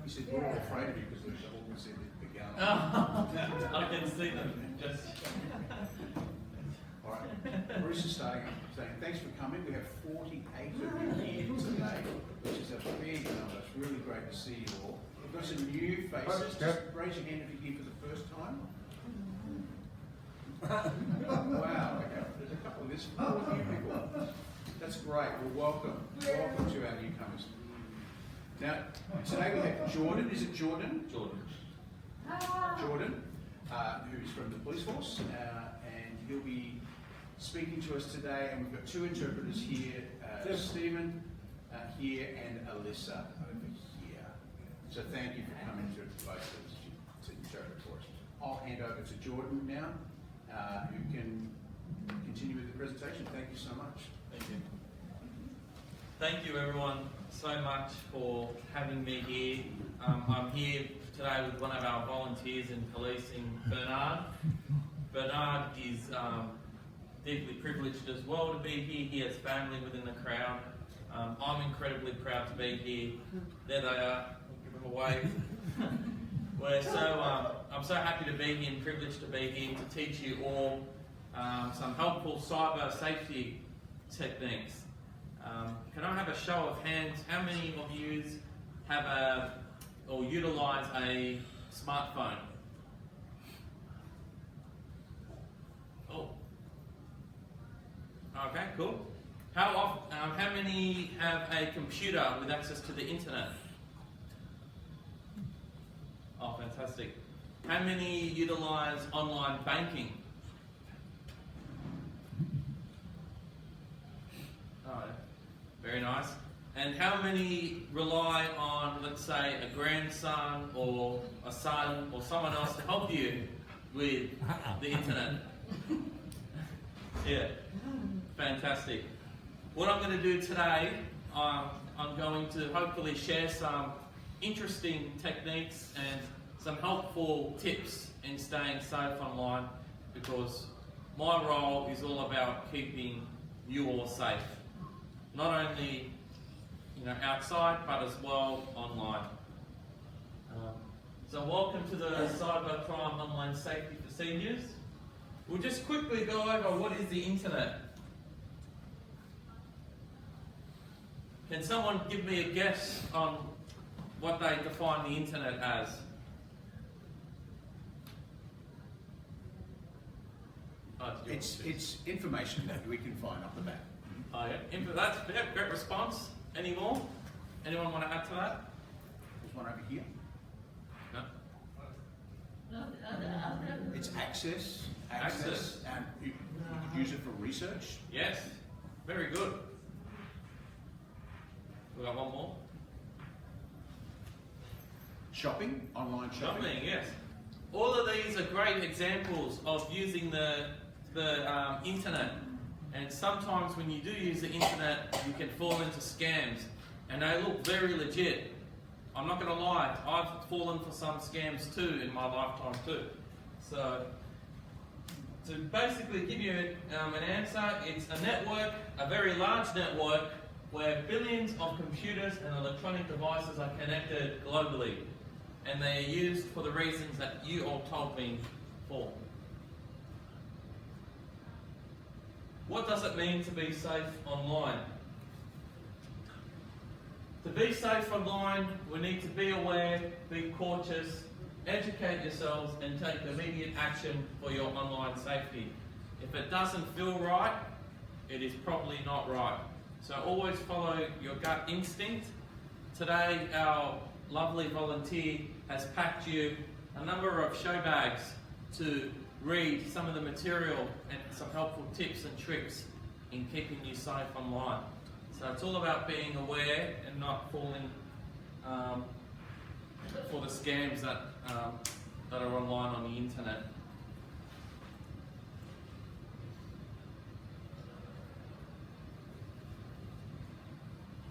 He said, we're all afraid of you because they're all going to see the gun. I can see them. Just. All right. Bruce is saying, thanks for coming. We have 48 of you here today, which is a big number. It's really great to see you all. We've got some new faces. Just raise your hand if you're here for the first time. Wow. Okay. There's a couple of this. 4 new people. That's great. Well, welcome. Welcome to our newcomers. Now, today we have Jordan. Is it Jordan? Jordan. Jordan, who is from the police force, and he'll be speaking to us today. And we've got 2 interpreters here, Stephen here and Alyssa over here. So thank you for coming to both of us to interpret for us. I'll hand over to Jordan now, who can continue with the presentation. Thank you so much. Thank you. Thank you everyone so much for having me here. I'm here today with one of our volunteers in policing, Bernard. Bernard is deeply privileged as well to be here. He has family within the crowd. I'm incredibly proud to be here. There they are. I'll give them a wave. I'm so happy to be here and privileged to be here to teach you all some helpful cyber safety techniques. Can I have a show of hands? How many of you have or utilize a smartphone? Oh. Okay, cool. How many have a computer with access to the internet? Oh, fantastic. How many utilize online banking? Oh, very nice. And how many rely on, let's say, a grandson or a son or someone else to help you with the internet? Yeah, fantastic. What I'm going to do today, I'm going to hopefully share some interesting techniques and some helpful tips in staying safe online, because my role is all about keeping you all safe. Not only outside, but as well online. So welcome to the Cybercrime Online Safety for Seniors. We'll just quickly go over what is the internet. Can someone give me a guess on what they define the internet as? Oh, It's information that we can find up the back. Oh, yeah. That's a great response. Any more? Anyone want to add to that? There's one over here. No? It's access. And you could use it for research. Yes. Very good. We got one more. Shopping, online shopping. Shopping, yes. All of these are great examples of using the internet. And sometimes when you do use the internet, you can fall into scams. And they look very legit. I'm not going to lie, I've fallen for some scams too in my lifetime too. So, to basically give you an answer, it's a network, a very large network, where billions of computers and electronic devices are connected globally. And they are used for the reasons that you all told me for. What does it mean to be safe online? To be safe online, we need to be aware, be cautious, educate yourselves, and take immediate action for your online safety. If it doesn't feel right, it is probably not right. So always follow your gut instinct. Today, our lovely volunteer has packed you a number of show bags to read some of the material and some helpful tips and tricks in keeping you safe online. So it's all about being aware and not falling for the scams that are online on the internet.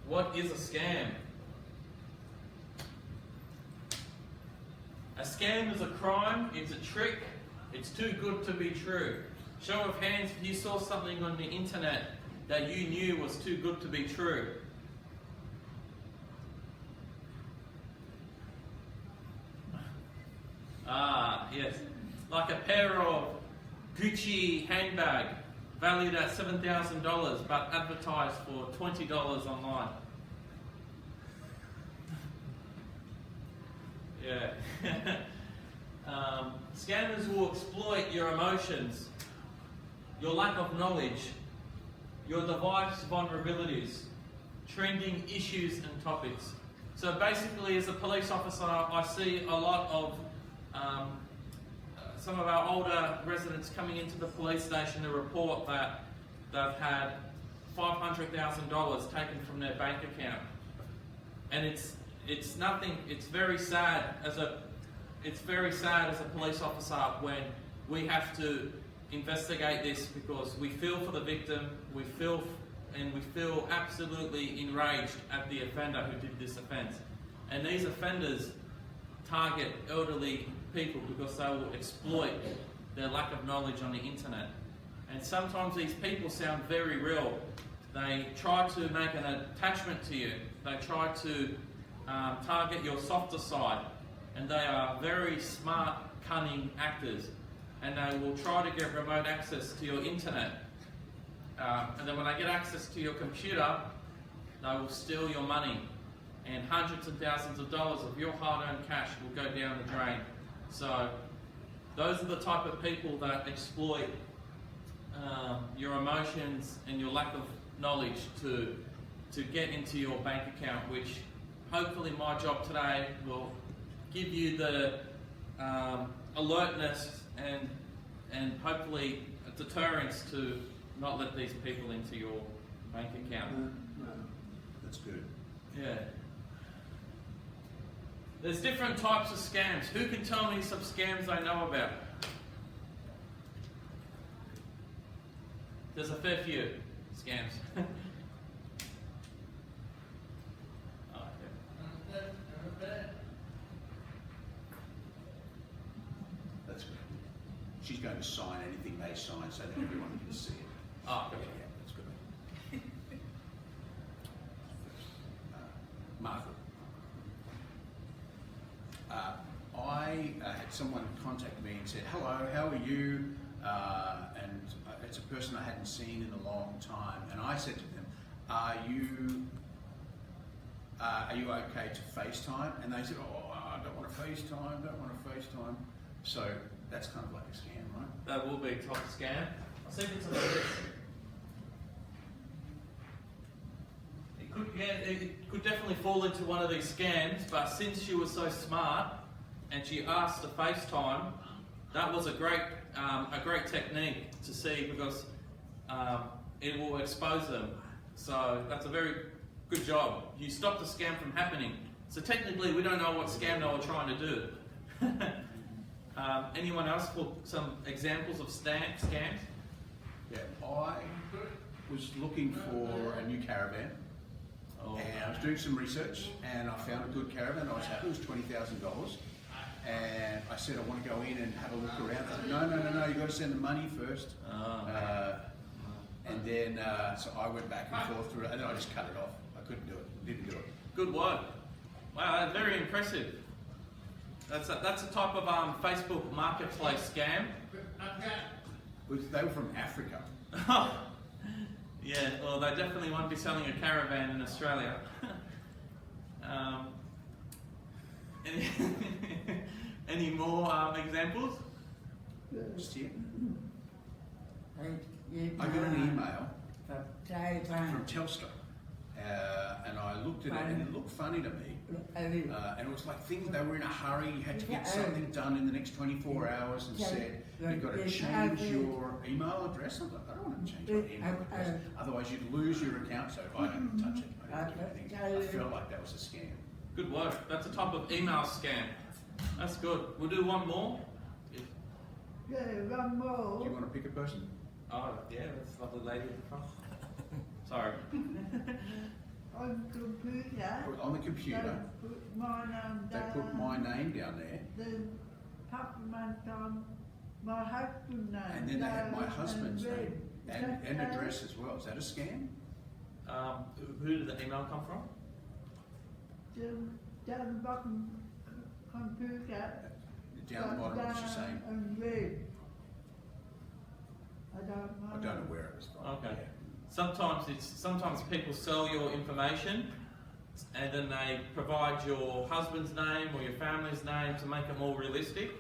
What is a scam? A scam is a crime, it's a trick, it's too good to be true. Show of hands if you saw something on the internet that you knew was too good to be true. yes. Like a pair of Gucci handbag valued at $7,000 but advertised for $20 online. Yeah. Scammers will exploit your emotions, your lack of knowledge, your device vulnerabilities, trending issues and topics. So basically, as a police officer, I see a lot of some of our older residents coming into the police station to report that they've had $500,000 taken from their bank account, and it's nothing. It's very sad as a police officer when we have to investigate this, because we feel for the victim, we feel absolutely enraged at the offender who did this offence. And these offenders target elderly people because they will exploit their lack of knowledge on the internet. And sometimes these people sound very real. They try to make an attachment to you. They try to target your softer side. And they are very smart, cunning actors. And they will try to get remote access to your internet. And then when they get access to your computer, they will steal your money. And hundreds and thousands of dollars of your hard-earned cash will go down the drain. So those are the type of people that exploit your emotions and your lack of knowledge to get into your bank account, which hopefully my job today will give you the alertness and hopefully a deterrence to not let these people into your bank account. No, that's good. Yeah. There's different types of scams. Who can tell me some scams they know about? There's a fair few scams. That's good. She's going to sign anything they sign so that everyone can see it. Oh, okay. Yeah, that's good. Margaret. I had someone contact me and said, "Hello, how are you?" And it's a person I hadn't seen in a long time. And I said to them, "Are you okay to FaceTime?" And they said, "Oh, I don't want to FaceTime. Don't want to FaceTime." So that's kind of like a scam, right? That will be a top scam. I'll send it to the list. It could definitely fall into one of these scams, but since she was so smart and she asked to FaceTime, that was a great technique to see, because it will expose them. So that's a very good job. You stopped the scam from happening. So technically, we don't know what scam they were trying to do. Anyone else for some examples of scams? Yeah, I was looking for a new caravan. Oh. And I was doing some research and I found a good caravan. I was happy. It was $20,000. And I said, I want to go in and have a look around. They said, no, you've got to send the money first. And then, so I went back and forth through it, and then I just cut it off. I couldn't do it, didn't do it. Good work. Wow, that's very impressive. That's a type of Facebook marketplace scam. They were from Africa. Yeah, well, they definitely won't be selling a caravan in Australia. Any more examples? Just here. I got an email from Telstra, and I looked at it and it looked funny to me. And it was like things, they were in a hurry, you had to get something done in the next 24 hours and said, you've got to change your email address. I was like, I don't want to change my email address, otherwise you'd lose your account, so I didn't touch it. I didn't do anything. I felt like that was a scam. Good work. That's a type of email scam. That's good. We'll do one more. Yeah, one more. Do you want to pick a person? Oh, yeah, that's a lovely lady at the front. Sorry. On the computer. On the computer, They put they put my my name down. name down there, Then supplement on my husband's name. and then they had my husband's then name and address as well. Is that a scam? Who did the email come from? Down the bottom computer. down the bottom, what she's saying. And red. I don't know. I don't know where it was from. Okay. Yeah. Sometimes people sell your information and then they provide your husband's name or your family's name to make it more realistic,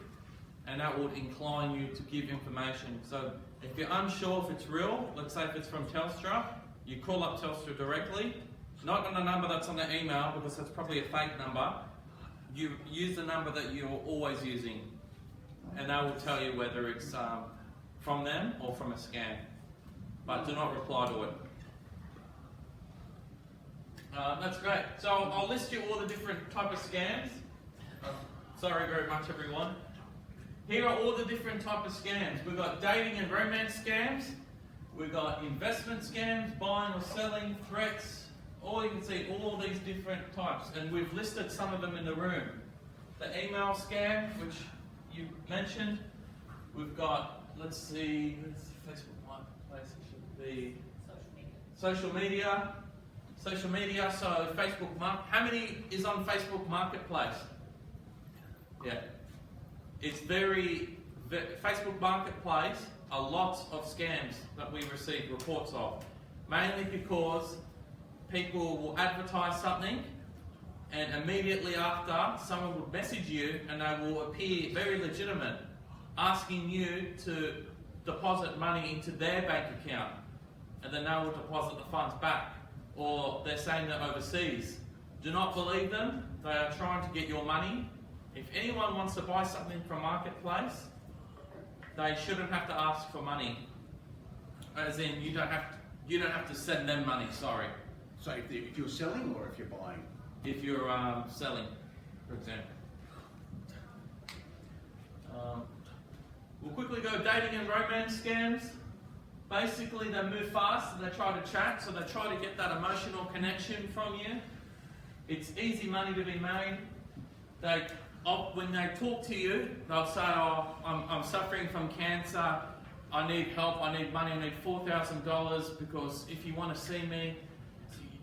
and that would incline you to give information. So if you're unsure if it's real, let's say if it's from Telstra, you call up Telstra directly, not on the number that's on the email because that's probably a fake number. You use the number that you're always using, and they will tell you whether it's from them or from a scam. But do not reply to it. That's great. So I'll list you all the different type of scams. Sorry very much, everyone. Here are all the different type of scams. We've got dating and romance scams. We've got investment scams, buying or selling, threats. All you can see, all these different types. And we've listed some of them in the room. The email scam, which you mentioned. We've got, let's see, Facebook Marketplace, it should be social media. Social media, so Facebook how many is on Facebook Marketplace? Yeah. It's Facebook Marketplace are lots of scams that we receive reports of. Mainly because people will advertise something and immediately after someone will message you and they will appear very legitimate, asking you to deposit money into their bank account, and then they will deposit the funds back. Or they're saying they're overseas. Do not believe them. They are trying to get your money. If anyone wants to buy something from Marketplace, they shouldn't have to ask for money. As in, you don't have to send them money. Sorry. So if you're selling or if you're buying? If you're selling, for example. We'll quickly go dating and romance scams. Basically, they move fast and they try to chat, so they try to get that emotional connection from you. It's easy money to be made. When they talk to you, they'll say, "Oh, I'm suffering from cancer. I need help. I need money. I need $4,000 because if you want to see me,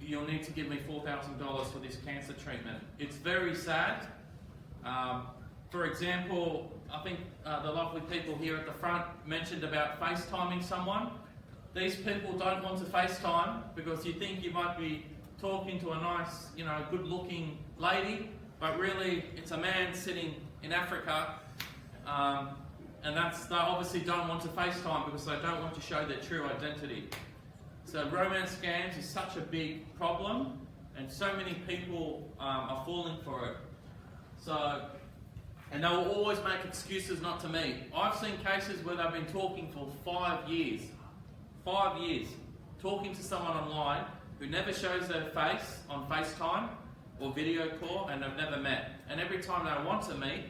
you'll need to give me $4,000 for this cancer treatment." It's very sad. For example, I think the lovely people here at the front mentioned about FaceTiming someone. These people don't want to FaceTime because you think you might be talking to a nice, good-looking lady, but really it's a man sitting in Africa, and they obviously don't want to FaceTime because they don't want to show their true identity. So romance scams is such a big problem, and so many people are falling for it. And they will always make excuses not to meet. I've seen cases where they've been talking for 5 years. 5 years. Talking to someone online who never shows their face on FaceTime or video call and they've never met. And every time they want to meet,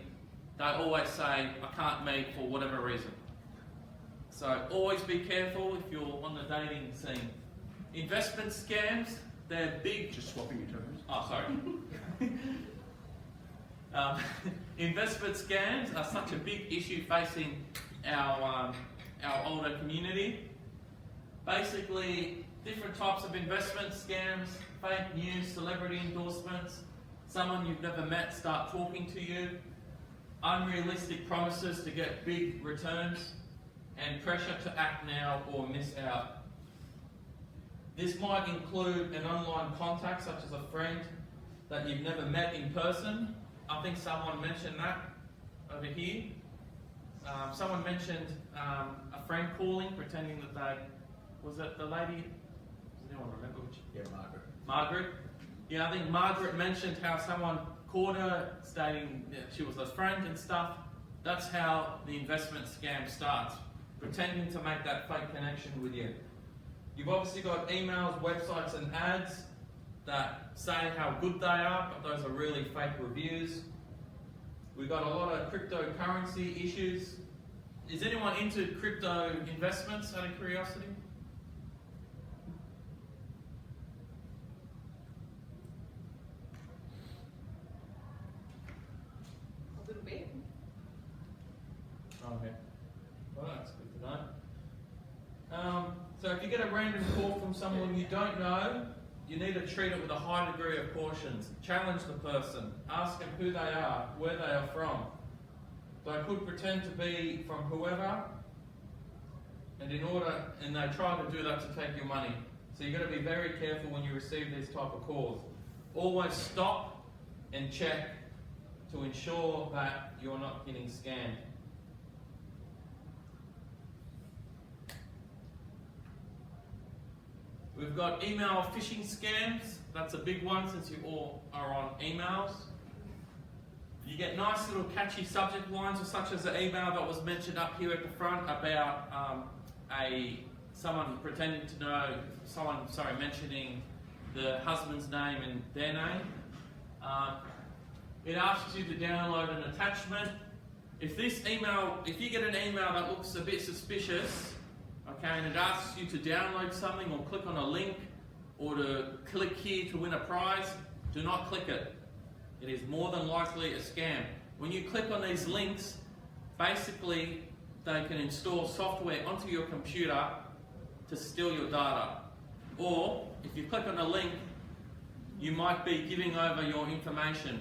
they always say, "I can't meet for whatever reason." So always be careful if you're on the dating scene. Investment scams, they're big. Just swapping your tokens. Oh, sorry. Investment scams are such a big issue facing our older community. Basically, different types of investment scams, fake news, celebrity endorsements, someone you've never met start talking to you, unrealistic promises to get big returns, and pressure to act now or miss out. This might include an online contact such as a friend that you've never met in person. I think someone mentioned that over here. Someone mentioned a friend calling, pretending that was it the lady? Does anyone remember which? Yeah, Margaret. Margaret? Yeah, I think Margaret mentioned how someone called her stating that she was a friend and stuff. That's how the investment scam starts, pretending to make that fake connection with you. You've obviously got emails, websites and ads that say how good they are, but those are really fake reviews. We've got a lot of cryptocurrency issues. Is anyone into crypto investments out of curiosity? A little bit. Okay. Well, that's good to know. So if you get a random call from someone you don't know, you need to treat it with a high degree of caution. Challenge the person. Ask them who they are, where they are from. They could pretend to be from whoever, and they try to do that to take your money. So you've got to be very careful when you receive these type of calls. Always stop and check to ensure that you're not getting scammed. We've got email phishing scams. That's a big one since you all are on emails. You get nice little catchy subject lines, such as the email that was mentioned up here at the front about someone pretending to know, mentioning the husband's name and their name. It asks you to download an attachment. If you get an email that looks a bit suspicious, okay, and it asks you to download something or click on a link or to click here to win a prize, do not click it. It is more than likely a scam. When you click on these links, basically they can install software onto your computer to steal your data. Or if you click on a link, you might be giving over your information.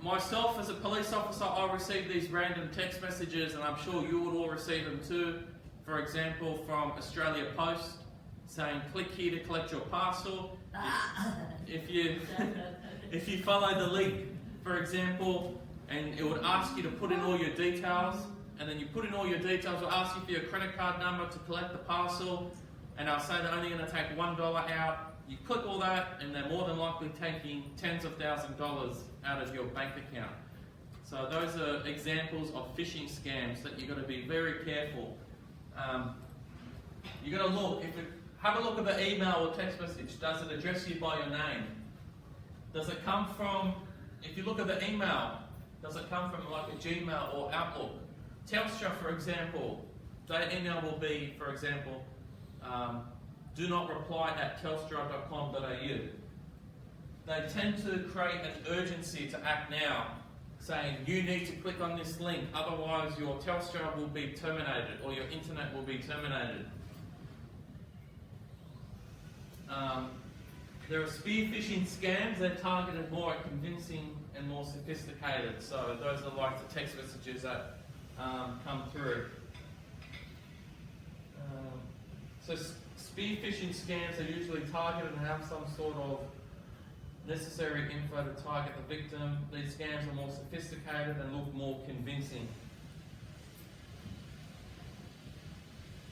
Myself as a police officer, I receive these random text messages, and I'm sure you would all receive them too. For example, from Australia Post saying click here to collect your parcel. If you follow the link, for example, and it would ask you to put in all your details, and then you put in all your details, it'll ask you for your credit card number to collect the parcel, and I'll say they're only going to take $1 out. You click all that, and they're more than likely taking tens of thousands of dollars out of your bank account. So those are examples of phishing scams that you've got to be very careful. You've got to look. Have a look at the email or text message. Does it address you by your name? Does it come from, if you look at the email, does it come from like a Gmail or Outlook? Telstra, for example, their email will be, for example, do not reply at telstra.com.au. They tend to create an urgency to act now, saying you need to click on this link, otherwise your Telstra will be terminated or your internet will be terminated. There are spear phishing scams. They're targeted more at convincing and more sophisticated. So those are like the text messages that come through. So spear phishing scams are usually targeted and have some sort of necessary info to target the victim. These scams are more sophisticated and look more convincing.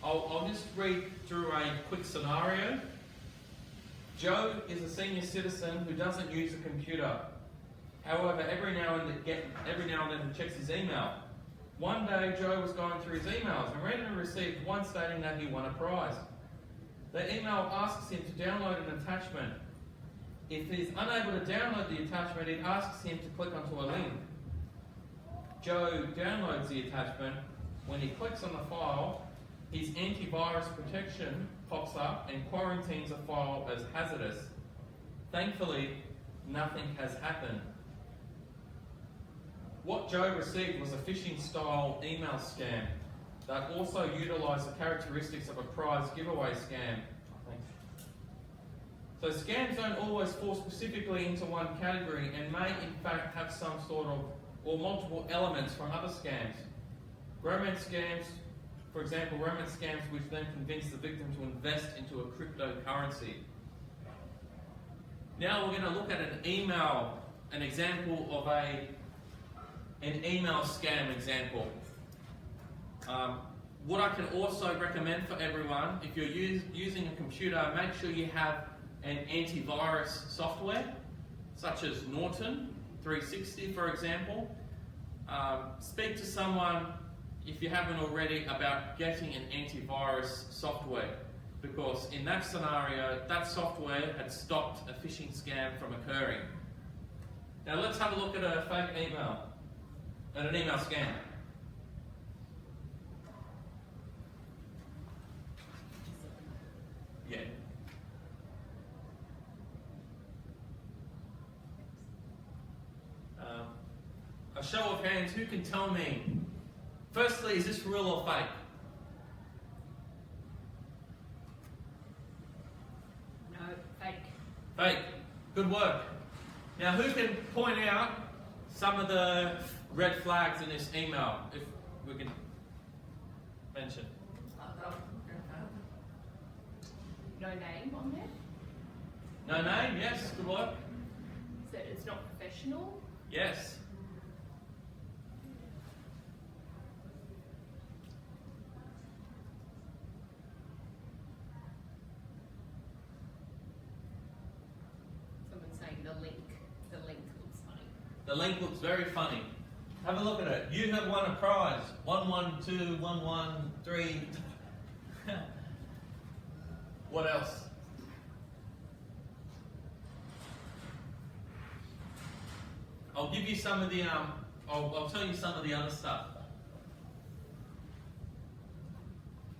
I'll just read through a quick scenario. Joe is a senior citizen who doesn't use a computer. However, every now and then he checks his email. One day, Joe was going through his emails and randomly received one stating that he won a prize. The email asks him to download an attachment. If he's unable to download the attachment, it asks him to click onto a link. Joe downloads the attachment. When he clicks on the file, his antivirus protection pops up and quarantines a file as hazardous. Thankfully, nothing has happened. What Joe received was a phishing-style email scam that also utilised the characteristics of a prize giveaway scam. So scams don't always fall specifically into one category and may in fact have some sort of, or multiple elements from other scams. Romance scams, for example, romance scams which then convince the victim to invest into a cryptocurrency. Now we're going to look at an example of an email scam example. What I can also recommend for everyone, if you're using a computer, make sure you have an antivirus software, such as Norton 360, for example. Speak to someone, if you haven't already, about getting an antivirus software, because in that scenario, that software had stopped a phishing scam from occurring. Now let's have a look at a fake email, at an email scam. Yeah. A show of hands, who can tell me, firstly, is this real or fake? No, fake. Fake. Good work. Now, who can point out some of the red flags in this email, if we can mention. No name on there. No name, yes, good work. So it's not professional. Yes. Someone's saying the link looks funny. The link looks very funny. Have a look at it. You have won a prize. 112113. What else? I'll give you some of the I'll tell you some of the other stuff.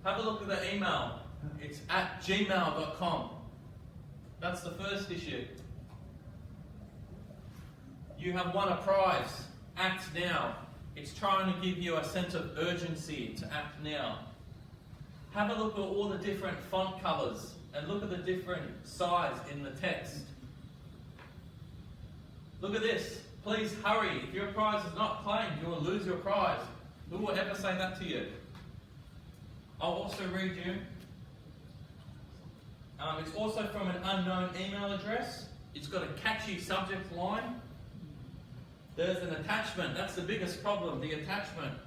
Have a look at the email. It's at gmail.com. That's the first issue. You have won a prize. Act now. It's trying to give you a sense of urgency to act now. Have a look at all the different font colours and look at the different size in the text. Look at this. Please hurry. If your prize is not claimed, you will lose your prize. Who will ever say that to you? I'll also read you. It's also from an unknown email address. It's got a catchy subject line. There's an attachment. That's the biggest problem, the attachment.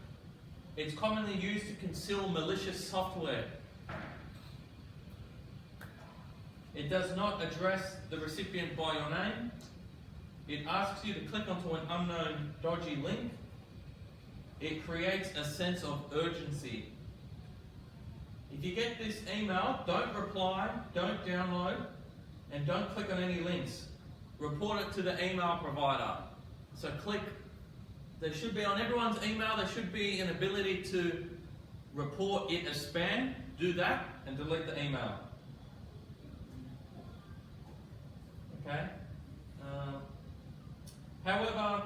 It's commonly used to conceal malicious software. It does not address the recipient by your name. It asks you to click onto an unknown dodgy link. It creates a sense of urgency. If you get this email, don't reply, don't download, and don't click on any links. Report it to the email provider. So click, there should be on everyone's email, there should be an ability to report it as spam. Do that and delete the email. Okay? However,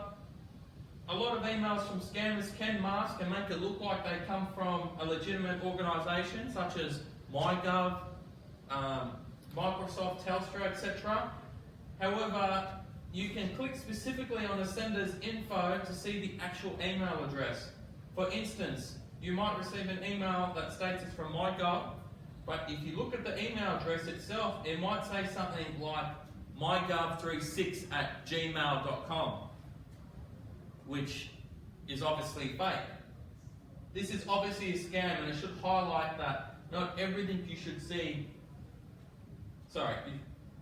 a lot of emails from scammers can mask and make it look like they come from a legitimate organisation such as MyGov, Microsoft, Telstra, etc. However, you can click specifically on the sender's info to see the actual email address. For instance, you might receive an email that states it's from MyGov, but if you look at the email address itself, it might say something like mygov36@gmail.com, which is obviously fake. This is obviously a scam, and it should highlight that not everything you should see.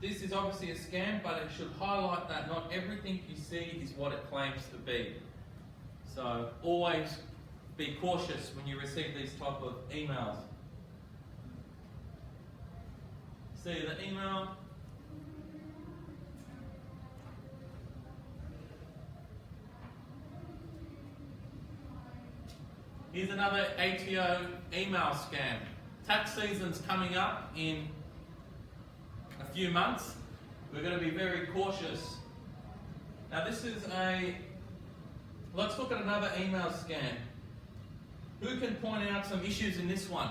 This is obviously a scam, but it should highlight that not everything you see is what it claims to be. So always be cautious when you receive these type of emails. See the email. Here's another ATO email scam. Tax season's coming up in a few months. We're going to be very cautious. Now this is let's look at another email scam. Who can point out some issues in this one?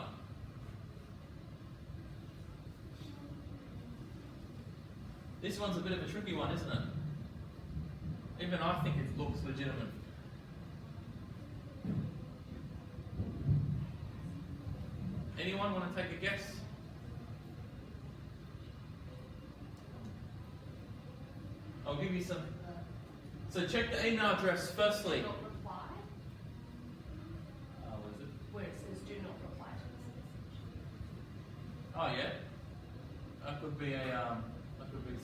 This one's a bit of a tricky one, isn't it? Even I think it looks legitimate. Anyone want to take a guess? I'll give you some. So check the email address firstly. Do not reply. What is it? Where it says do not reply to Oh yeah. That could be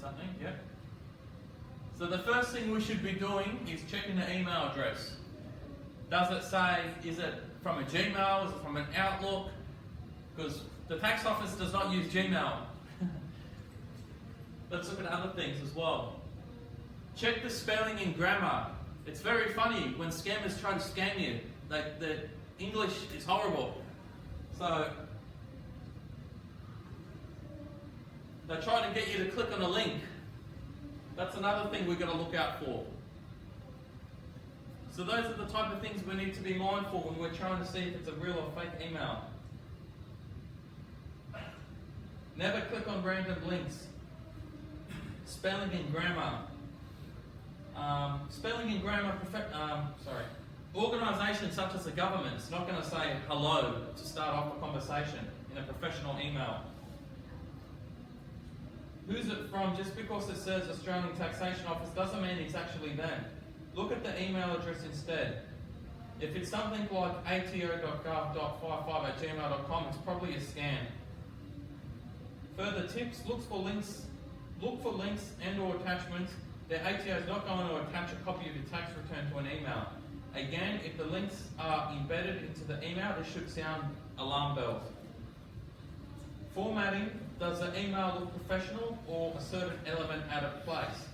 something, yeah. So the first thing we should be doing is checking the email address. Does it say, is it from a Gmail, is it from an Outlook? Because the tax office does not use Gmail. Let's look at other things as well. Check the spelling and grammar. It's very funny when scammers try to scam you. The English is horrible. So they try to get you to click on a link. That's another thing we've got to look out for. So those are the type of things we need to be mindful when we're trying to see if it's a real or fake email. Never click on random links. Spelling and grammar. Spelling and grammar, organisations such as the government, it's not going to say hello to start off a conversation in a professional email. Who's it from? Just because it says Australian Taxation Office doesn't mean it's actually them. Look at the email address instead. If it's something like ato.gov.55@gmail.com, it's probably a scam. Further tips, look for links and or attachments. The ATO is not going to attach a copy of your tax return to an email. Again, if the links are embedded into the email, this should sound alarm bells. Formatting, does the email look professional or a certain element out of place?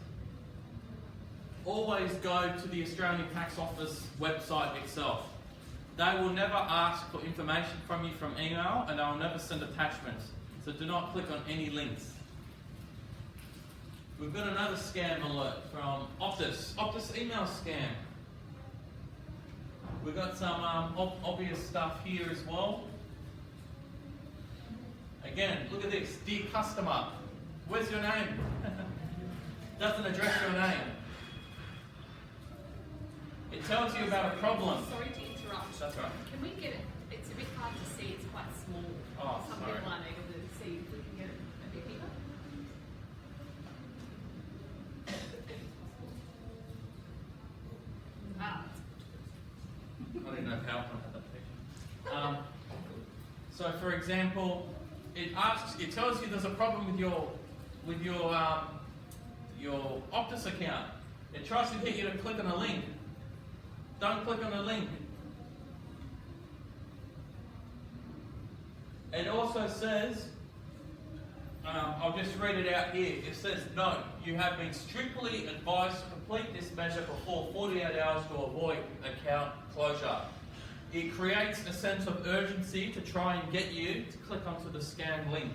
Always go to the Australian Tax Office website itself. They will never ask for information from you from email, and they will never send attachments. So do not click on any links. We've got another scam alert from Optus. Optus email scam. We've got some obvious stuff here as well. Again, look at this. Dear customer, where's your name? Doesn't address your name. It tells you about a problem. Sorry to interrupt. That's right. Can we get it? It's a bit hard to see. It's quite small. Oh, Some sorry. people aren't able to see. If we can get it a bit bigger. Ah. I don't even know if PowerPoint had that picture. So, for example, it tells you there's a problem with your Optus account. It tries to get you to click on a link. Don't click on the link. It also says, I'll just read it out here. It says, note, you have been strictly advised to complete this measure before 48 hours to avoid account closure. It creates a sense of urgency to try and get you to click onto the scam link.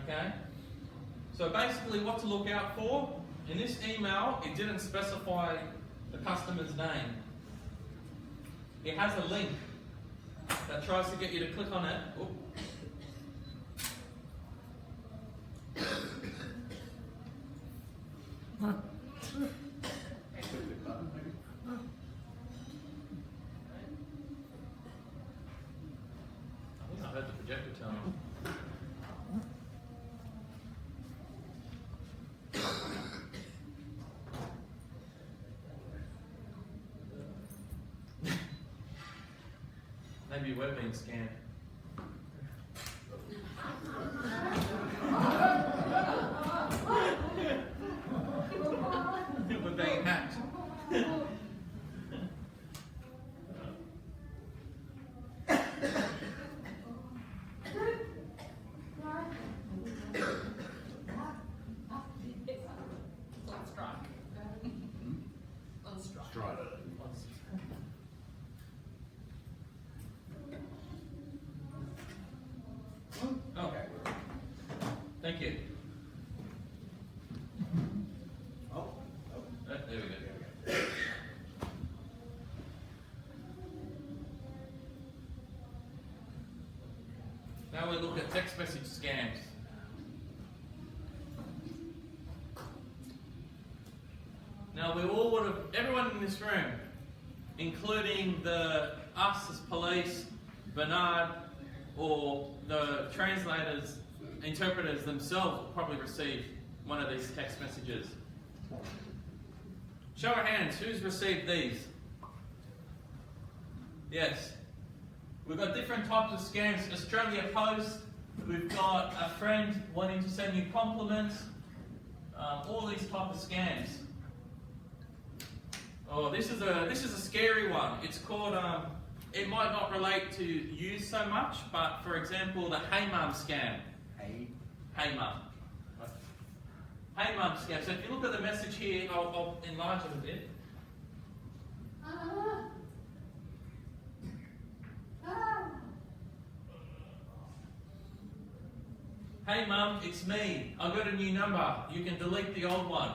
Okay? So basically what to look out for, in this email, it didn't specify the customer's name. It has a link that tries to get you to click on it. Oop. Click the button, maybe. I think I heard the projector turn on. Maybe we're being scammed. We're being hacked. On strike. On strike. Strike. Okay. Thank you. There we go. Now we look at text message scams. Now we all would have, everyone in this room, including us as police, Bernard, or the translators, interpreters themselves, will probably receive one of these text messages. Show of hands, who's received these? Yes. We've got different types of scams. Australia Post, we've got a friend wanting to send you compliments, all these type of scams. Oh, this is a scary one. It's called, it might not relate to you so much, but for example, the Hey Mum scam. Hey Mum. Hey Mum scam. So if you look at the message here, I'll enlarge it a bit. Hey Mum, it's me. I got a new number. You can delete the old one.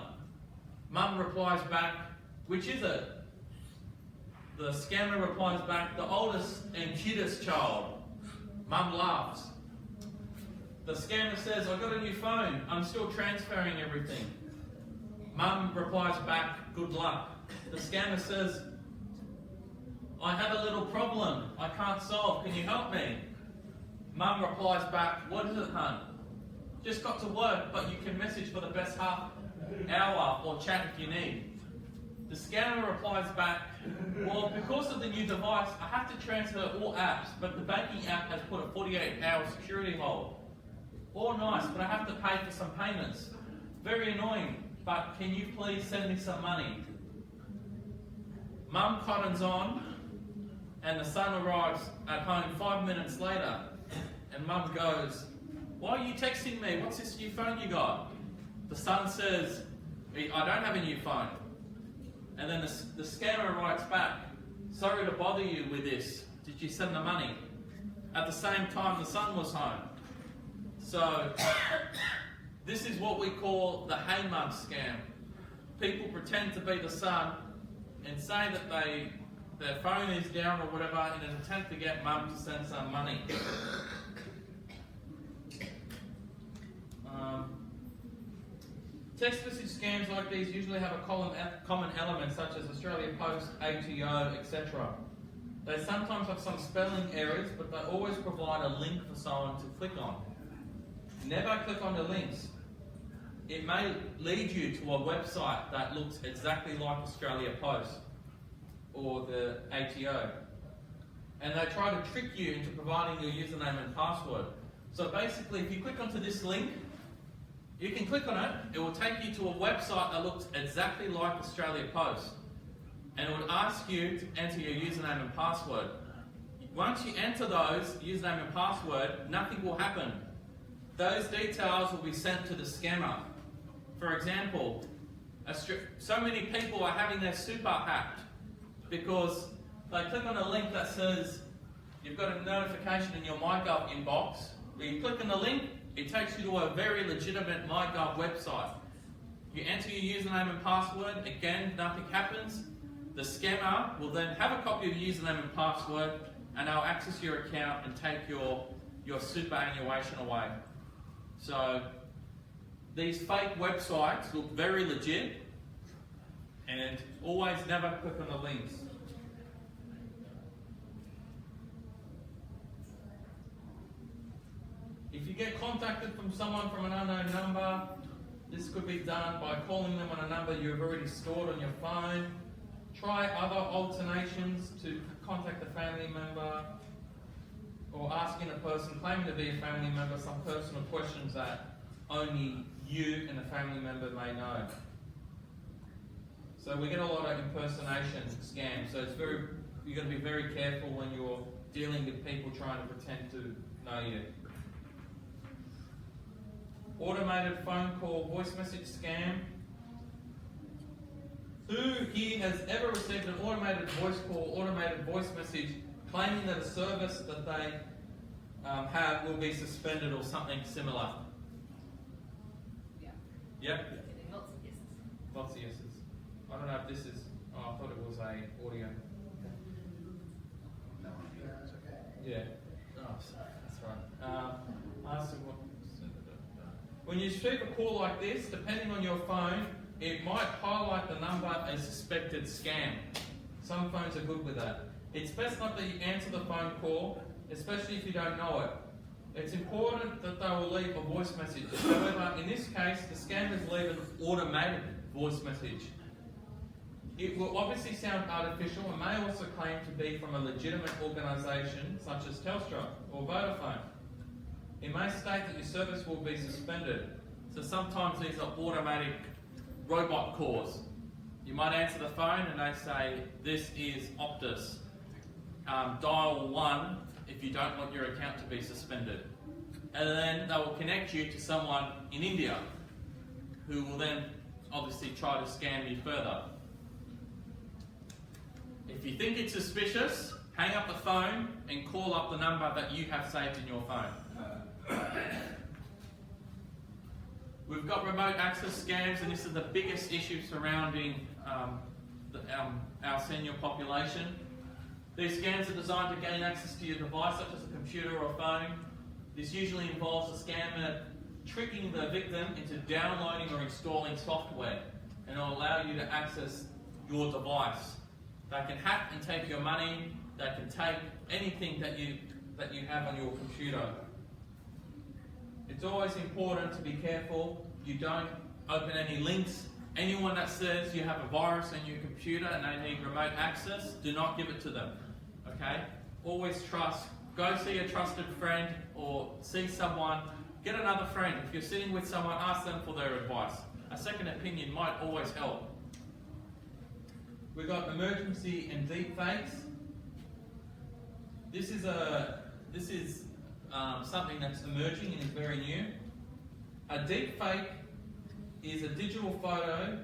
Mum replies back, which is it? The scammer replies back, the oldest and cutest child. Mum laughs. The scammer says, I got a new phone. I'm still transferring everything. Mum replies back, good luck. The scammer says, I have a little problem I can't solve, can you help me? Mum replies back, what is it, hun? Just got to work, but you can message for the best half hour or chat if you need. The scammer replies back, well, because of the new device, I have to transfer all apps, but the banking app has put a 48-hour security hold. All nice, but I have to pay for some payments. Very annoying, but can you please send me some money? Mum cottons on, and the son arrives at home 5 minutes later, and Mum goes, why are you texting me? What's this new phone you got? The son says, I don't have a new phone. And then the scammer writes back, sorry to bother you with this. Did you send the money? At the same time, the son was home. So, this is what we call the hey mum scam. People pretend to be the son and say that their phone is down or whatever in an attempt to get mum to send some money. Text message scams like these usually have a common element such as Australia Post, ATO, etc. They sometimes have some spelling errors, but they always provide a link for someone to click on. Never click on the links. It may lead you to a website that looks exactly like Australia Post or the ATO. And they try to trick you into providing your username and password. So basically, if you click onto this link, you can click on it, it will take you to a website that looks exactly like Australia Post. And it will ask you to enter your username and password. Once you enter those, username and password, nothing will happen. Those details will be sent to the scammer. For example, so many people are having their super hacked because they click on a link that says you've got a notification in your MyGov inbox. When you click on the link, it takes you to a very legitimate MyGov website. You enter your username and password, again, nothing happens. The scammer will then have a copy of your username and password and they'll access your account and take your superannuation away. So, these fake websites look very legit and always never click on the links. If you get contacted from someone from an unknown number, this could be done by calling them on a number you've already stored on your phone. Try other alternations to contact a family member or asking a person claiming to be a family member some personal questions that only you and a family member may know. So we get a lot of impersonation scams, so you've got to be very careful when you're dealing with people trying to pretend to know you. Automated phone call voice message scam. Who here has ever received an automated voice call, automated voice message claiming that a service that they have will be suspended or something similar? Yeah. Yep. Getting lots of yeses. Lots of yeses. I don't know if this is. Oh, I thought it was a audio. No idea. It's okay. Yeah. Oh, sorry. That's right. Ask them what. When you receive a call like this, depending on your phone, it might highlight the number as suspected scam. Some phones are good with that. It's best not that you answer the phone call, especially if you don't know it. It's important that they will leave a voice message. However, in this case, the scammers leave an automated voice message. It will obviously sound artificial and may also claim to be from a legitimate organisation such as Telstra or Vodafone. It may state that your service will be suspended. So sometimes these are automatic robot calls. You might answer the phone and they say, this is Optus. Dial 1 if you don't want your account to be suspended. And then they will connect you to someone in India who will then obviously try to scam you further. If you think it's suspicious, hang up the phone and call up the number that you have saved in your phone. We've got remote access scams, and this is the biggest issue surrounding our senior population. These scams are designed to gain access to your device, such as a computer or phone. This usually involves the scammer tricking the victim into downloading or installing software. and it'll allow you to access your device. They can hack and take your money. They can take anything that you have on your computer. It's always important to be careful. You don't open any links. Anyone that says you have a virus on your computer and they need remote access, do not give it to them. Okay? Always trust. Go see a trusted friend or see someone. Get another friend. If you're sitting with someone, ask them for their advice. A second opinion might always help. We've got emergency and deep fakes. This is something that's emerging and is very new. A deep fake is a digital photo,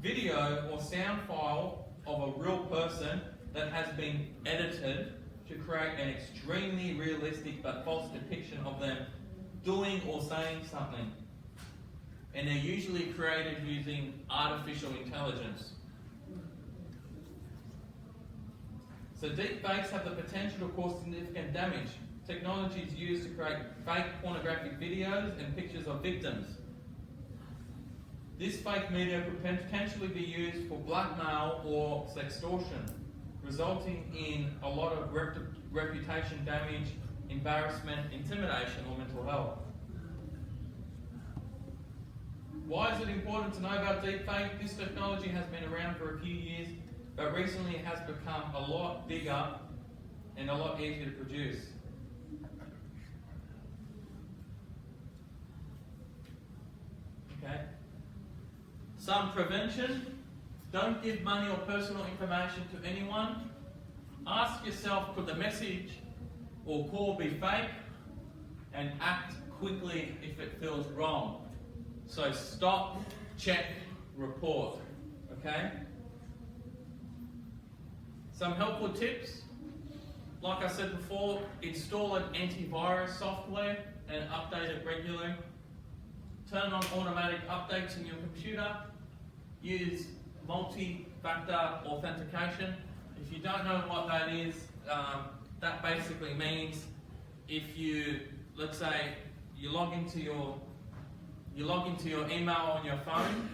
video or sound file of a real person that has been edited to create an extremely realistic but false depiction of them doing or saying something. And they're usually created using artificial intelligence. So deep fakes have the potential to cause significant damage. Technology is used to create fake pornographic videos and pictures of victims. This fake media could potentially be used for blackmail or sextortion, resulting in a lot of reputation damage, embarrassment, intimidation, or mental health. Why is it important to know about deepfake? This technology has been around for a few years, but recently it has become a lot bigger and a lot easier to produce. Okay. Some prevention. Don't give money or personal information to anyone. Ask yourself, could the message or call be fake? And act quickly if it feels wrong. So stop, check, report. Okay? Some helpful tips. Like I said before, install an antivirus software and update it regularly. Turn on automatic updates in your computer. Use multi-factor authentication. If you don't know what that is, that basically means if you, let's say, you log into your email on your phone,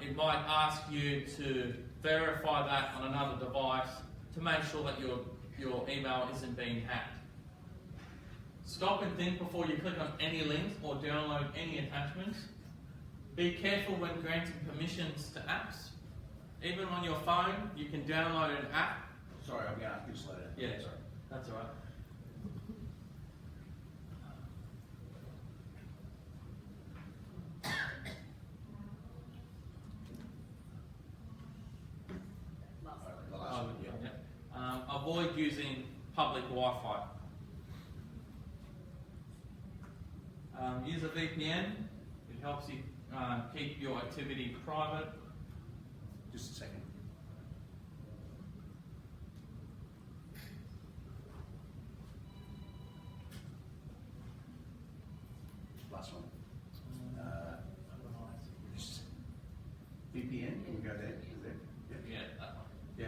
it might ask you to verify that on another device to make sure that your email isn't being hacked. Stop and think before you click on any links or download any attachments. Be careful when granting permissions to apps. Even on your phone, you can download an app. Sorry, I'm going to ask you to slow down. Yeah, Sorry. that's all right. The last one, yeah. Avoid using public Wi-Fi. Use a VPN. It helps you keep your activity private. Just a second. Last one. VPN, can we go there? Is there? Yeah, that one. Yeah.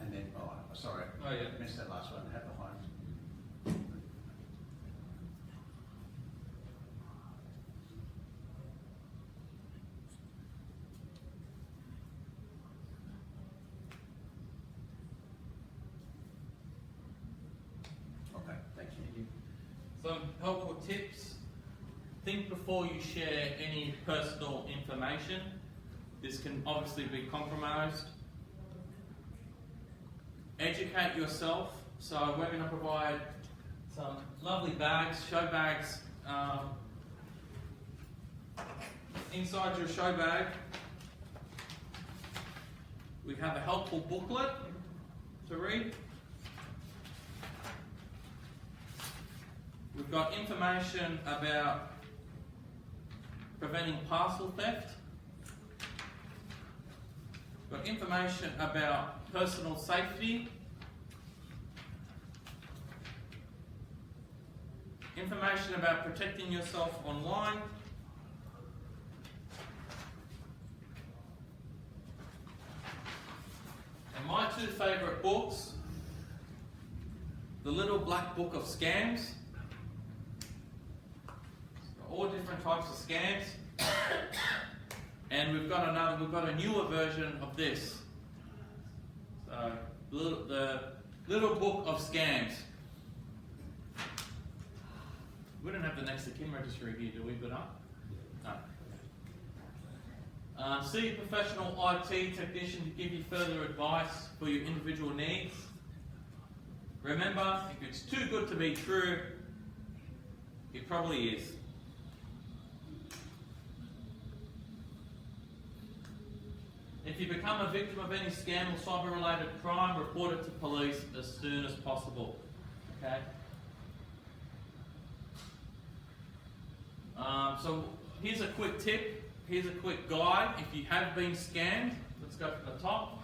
And then, oh, sorry. Oh, yeah. I missed that last one. I had behind. Okay, thank you. Some helpful tips. Think before you share any personal information. This can obviously be compromised. Educate yourself. So we're going to provide some lovely bags, show bags. Inside your show bag, we have a helpful booklet to read. We've got information about preventing parcel theft. We've got information about personal safety. Information about protecting yourself online. And my two favourite books, The Little Black Book of Scams, all different types of scams, and we've got a newer version of this. So, the Little Book of Scams. We don't have the next of kin registry here, do we? But no. See a professional IT technician to give you further advice for your individual needs. Remember, if it's too good to be true, it probably is. If you become a victim of any scam or cyber-related crime, report it to police as soon as possible. Okay? So here's a quick tip. Here's a quick guide. If you have been scammed, let's go from the top.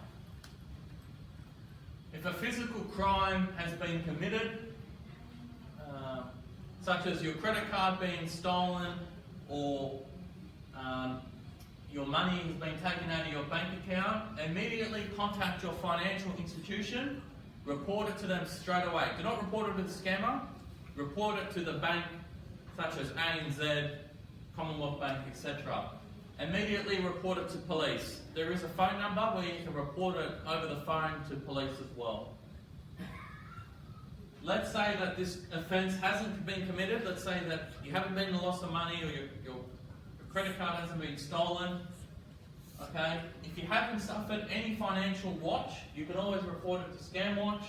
If a physical crime has been committed, such as your credit card being stolen or your money has been taken out of your bank account, immediately contact your financial institution, report it to them straight away. Do not report it to the scammer, report it to the bank such as ANZ, Commonwealth Bank, etc. Immediately report it to police. There is a phone number where you can report it over the phone to police as well. Let's say that this offence hasn't been committed. Let's say that you haven't been in loss of money or your credit card hasn't been stolen. Okay? If you haven't suffered any financial watch, you can always report it to ScamWatch.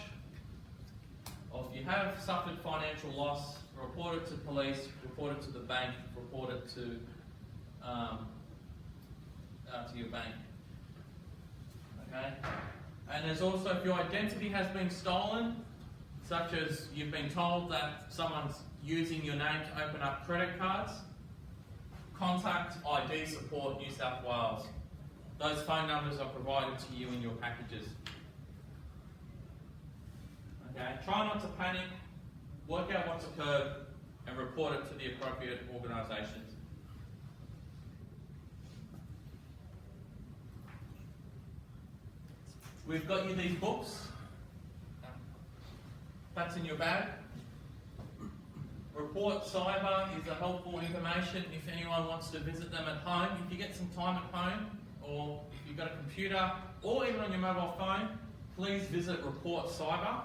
Or if you have suffered financial loss, report it to police, report it to the bank, report it to your bank. Okay? And there's also, if your identity has been stolen, such as you've been told that someone's using your name to open up credit cards, contact ID Support New South Wales. Those phone numbers are provided to you in your packages. Okay? Try not to panic, work out what's occurred, and report it to the appropriate organisations. We've got you these books. That's in your bag. Report Cyber is a helpful information if anyone wants to visit them at home. If you get some time at home, or if you've got a computer, or even on your mobile phone, please visit Report Cyber.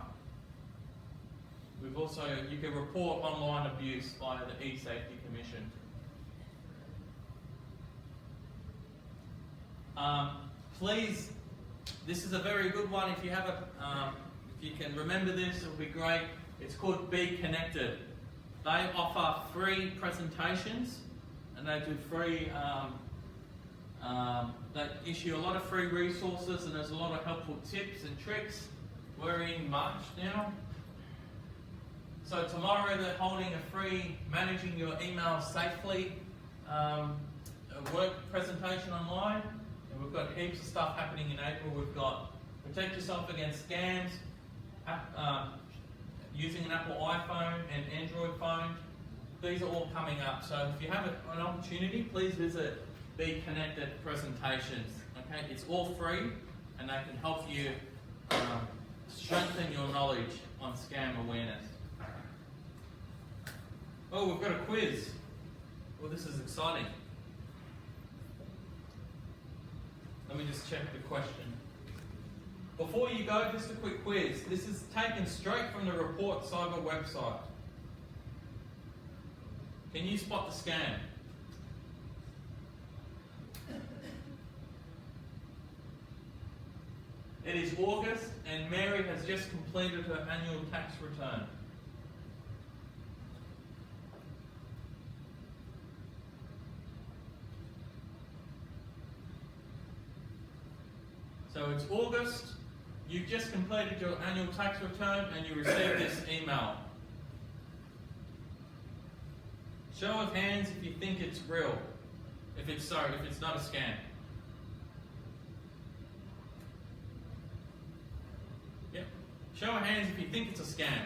We've also, you can report online abuse via the E-Safety Commission. Please, this is a very good one. If you have if you can remember this, it'll be great. It's called Be Connected. They offer free presentations, and they do free. They issue a lot of free resources, and there's a lot of helpful tips and tricks. We're in March now. So tomorrow they're holding a free Managing Your Email Safely a work presentation online. And we've got heaps of stuff happening in April. We've got Protect Yourself Against Scams, using an Apple iPhone and Android phone. These are all coming up. So if you have an opportunity, please visit Be Connected presentations. Okay, it's all free, and they can help you strengthen your knowledge on scam awareness. Oh, we've got a quiz. Well, this is exciting. Let me just check the question. Before you go, just a quick quiz. This is taken straight from the Report Cyber website. Can you spot the scam? It is August, and Mary has just completed her annual tax return. So it's August, you've just completed your annual tax return and you received this email. Show of hands if you think it's real. If it's not a scam. Yep. Show of hands if you think it's a scam.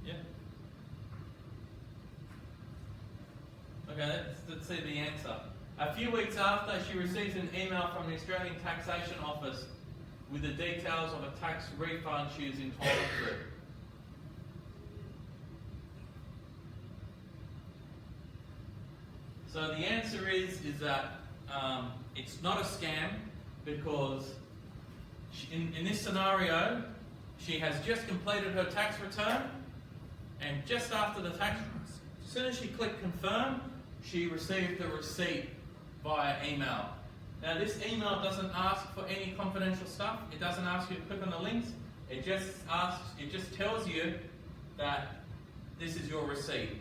Yep. Okay, let's see the answer. A few weeks after, she receives an email from the Australian Taxation Office with the details of a tax refund she is entitled to. So the answer is that it's not a scam, because in this scenario, she has just completed her tax return, and just after the tax, as soon as she clicked confirm, she received the receipt via email. Now this email doesn't ask for any confidential stuff. It doesn't ask you to click on the links. It just tells you that this is your receipt.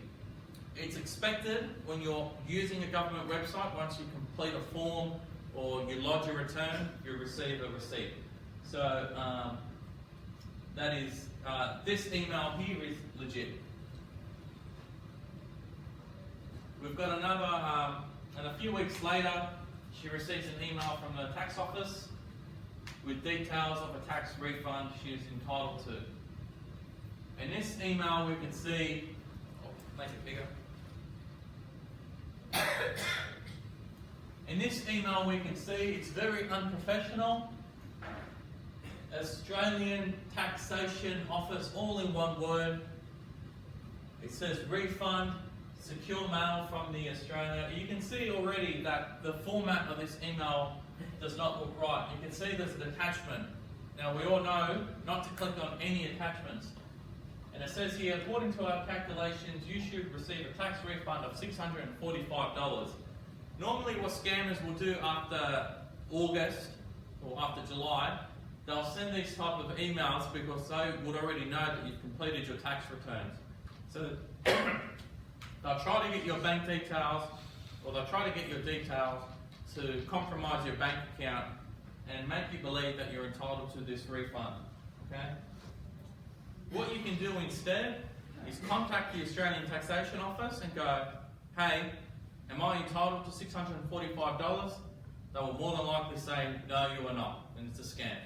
It's expected when you're using a government website, once you complete a form or you lodge a return, you receive a receipt. So that is, this email here is legit. We've got another, and a few weeks later, she receives an email from the tax office with details of a tax refund she is entitled to. In this email we can see, make it bigger. In this email we can see it's very unprofessional. Australian Taxation Office, all in one word. It says refund, secure mail from the Australia. You can see already that the format of this email does not look right. You can see there's an attachment. Now we all know not to click on any attachments. And it says here, according to our calculations, you should receive a tax refund of $645. Normally what scammers will do after August or after July, they'll send these type of emails because they would already know that you've completed your tax returns. So they'll try to get your bank details, or they'll try to get your details to compromise your bank account and make you believe that you're entitled to this refund. Okay? What you can do instead is contact the Australian Taxation Office and go, hey, am I entitled to $645? They will more than likely say, no, you are not, and it's a scam.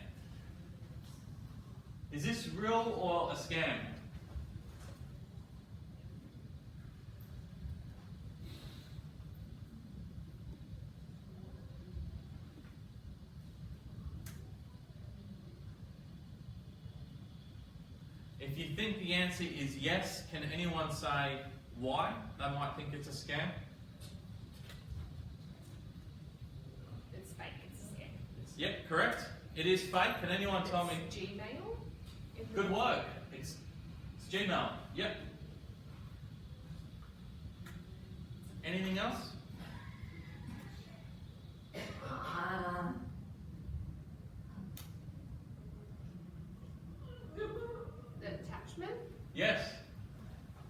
Is this real or a scam? If you think the answer is yes, can anyone say why they might think it's a scam? It's fake, it's a scam. Yep, correct. It is fake. Can anyone tell me? It's Gmail? Good work. It's Gmail. Yep. Anything else? The attachment? Yes.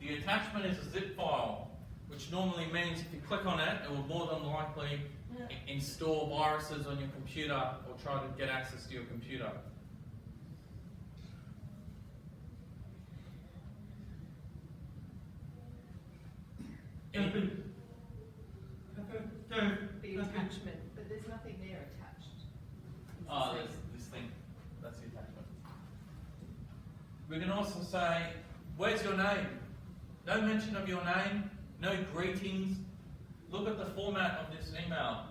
The attachment is a zip file, which normally means if you click on it, it will more than likely install viruses on your computer or try to get access to your computer. The attachment, but there's nothing there attached. Oh, there's this thing. That's the attachment. We can also say, where's your name? No mention of your name, no greetings. Look at the format of this email.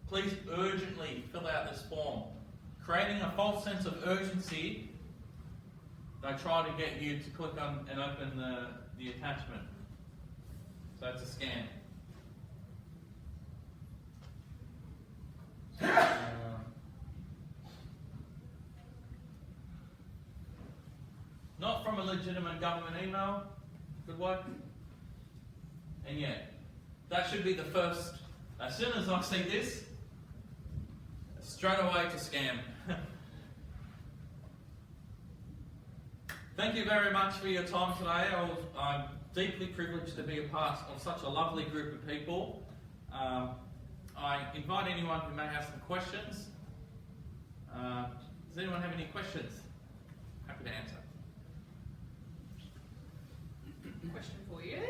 Please urgently fill out this form. Creating a false sense of urgency, they try to get you to click on and open the attachment. So it's a scam. Not from a legitimate government email. Good work. And yet, that should be the first. As soon as I see this, straight away to scam. Thank you very much for your time today. I'm deeply privileged to be a part of such a lovely group of people. I invite anyone who may have some questions. Does anyone have any questions? Happy to answer. Question for you.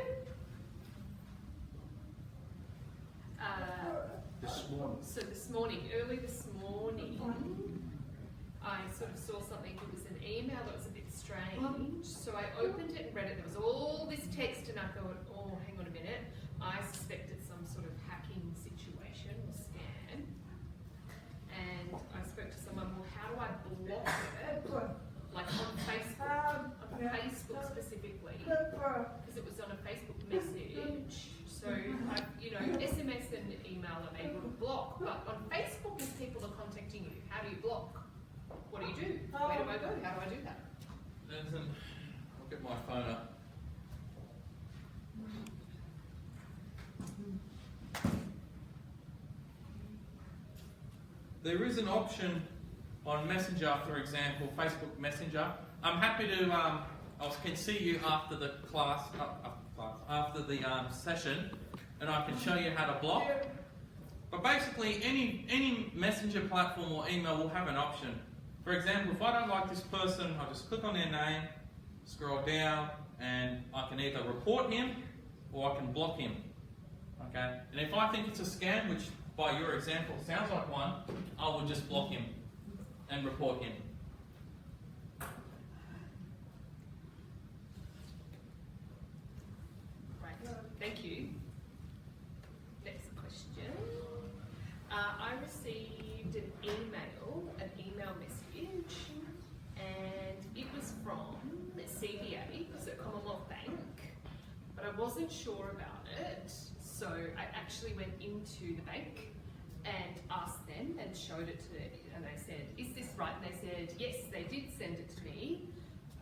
This morning. So early this morning, I sort of saw something. It was an email that was a bit strange. So I opened it and read it. There was all this text, and I thought, oh, hang on a minute. I suspect it's some sort of hacking spoke to someone, well, how do I block it? Like on Facebook specifically, because it was on a Facebook message. So, SMS and email I'm able to block, but on Facebook, if people are contacting you, how do you block? What do you do? Where do I go? How do I do that? I'll get my phone up. There is an option on Messenger, for example, Facebook Messenger. I'm happy to, I can see you after the class, after the session, and I can show you how to block. But basically, any messenger platform or email will have an option. For example, if I don't like this person, I'll just click on their name, scroll down, and I can either report him or I can block him. Okay? And if I think it's a scam, which by your example sounds like one, I will just block him and report him. Right, thank you. Next question. I received an email message, and it was from CBA, so Commonwealth Bank, but I wasn't sure about it, so I actually went into the bank and asked them and showed it to them, and I said, is this right? And they said, yes, they did send it to me,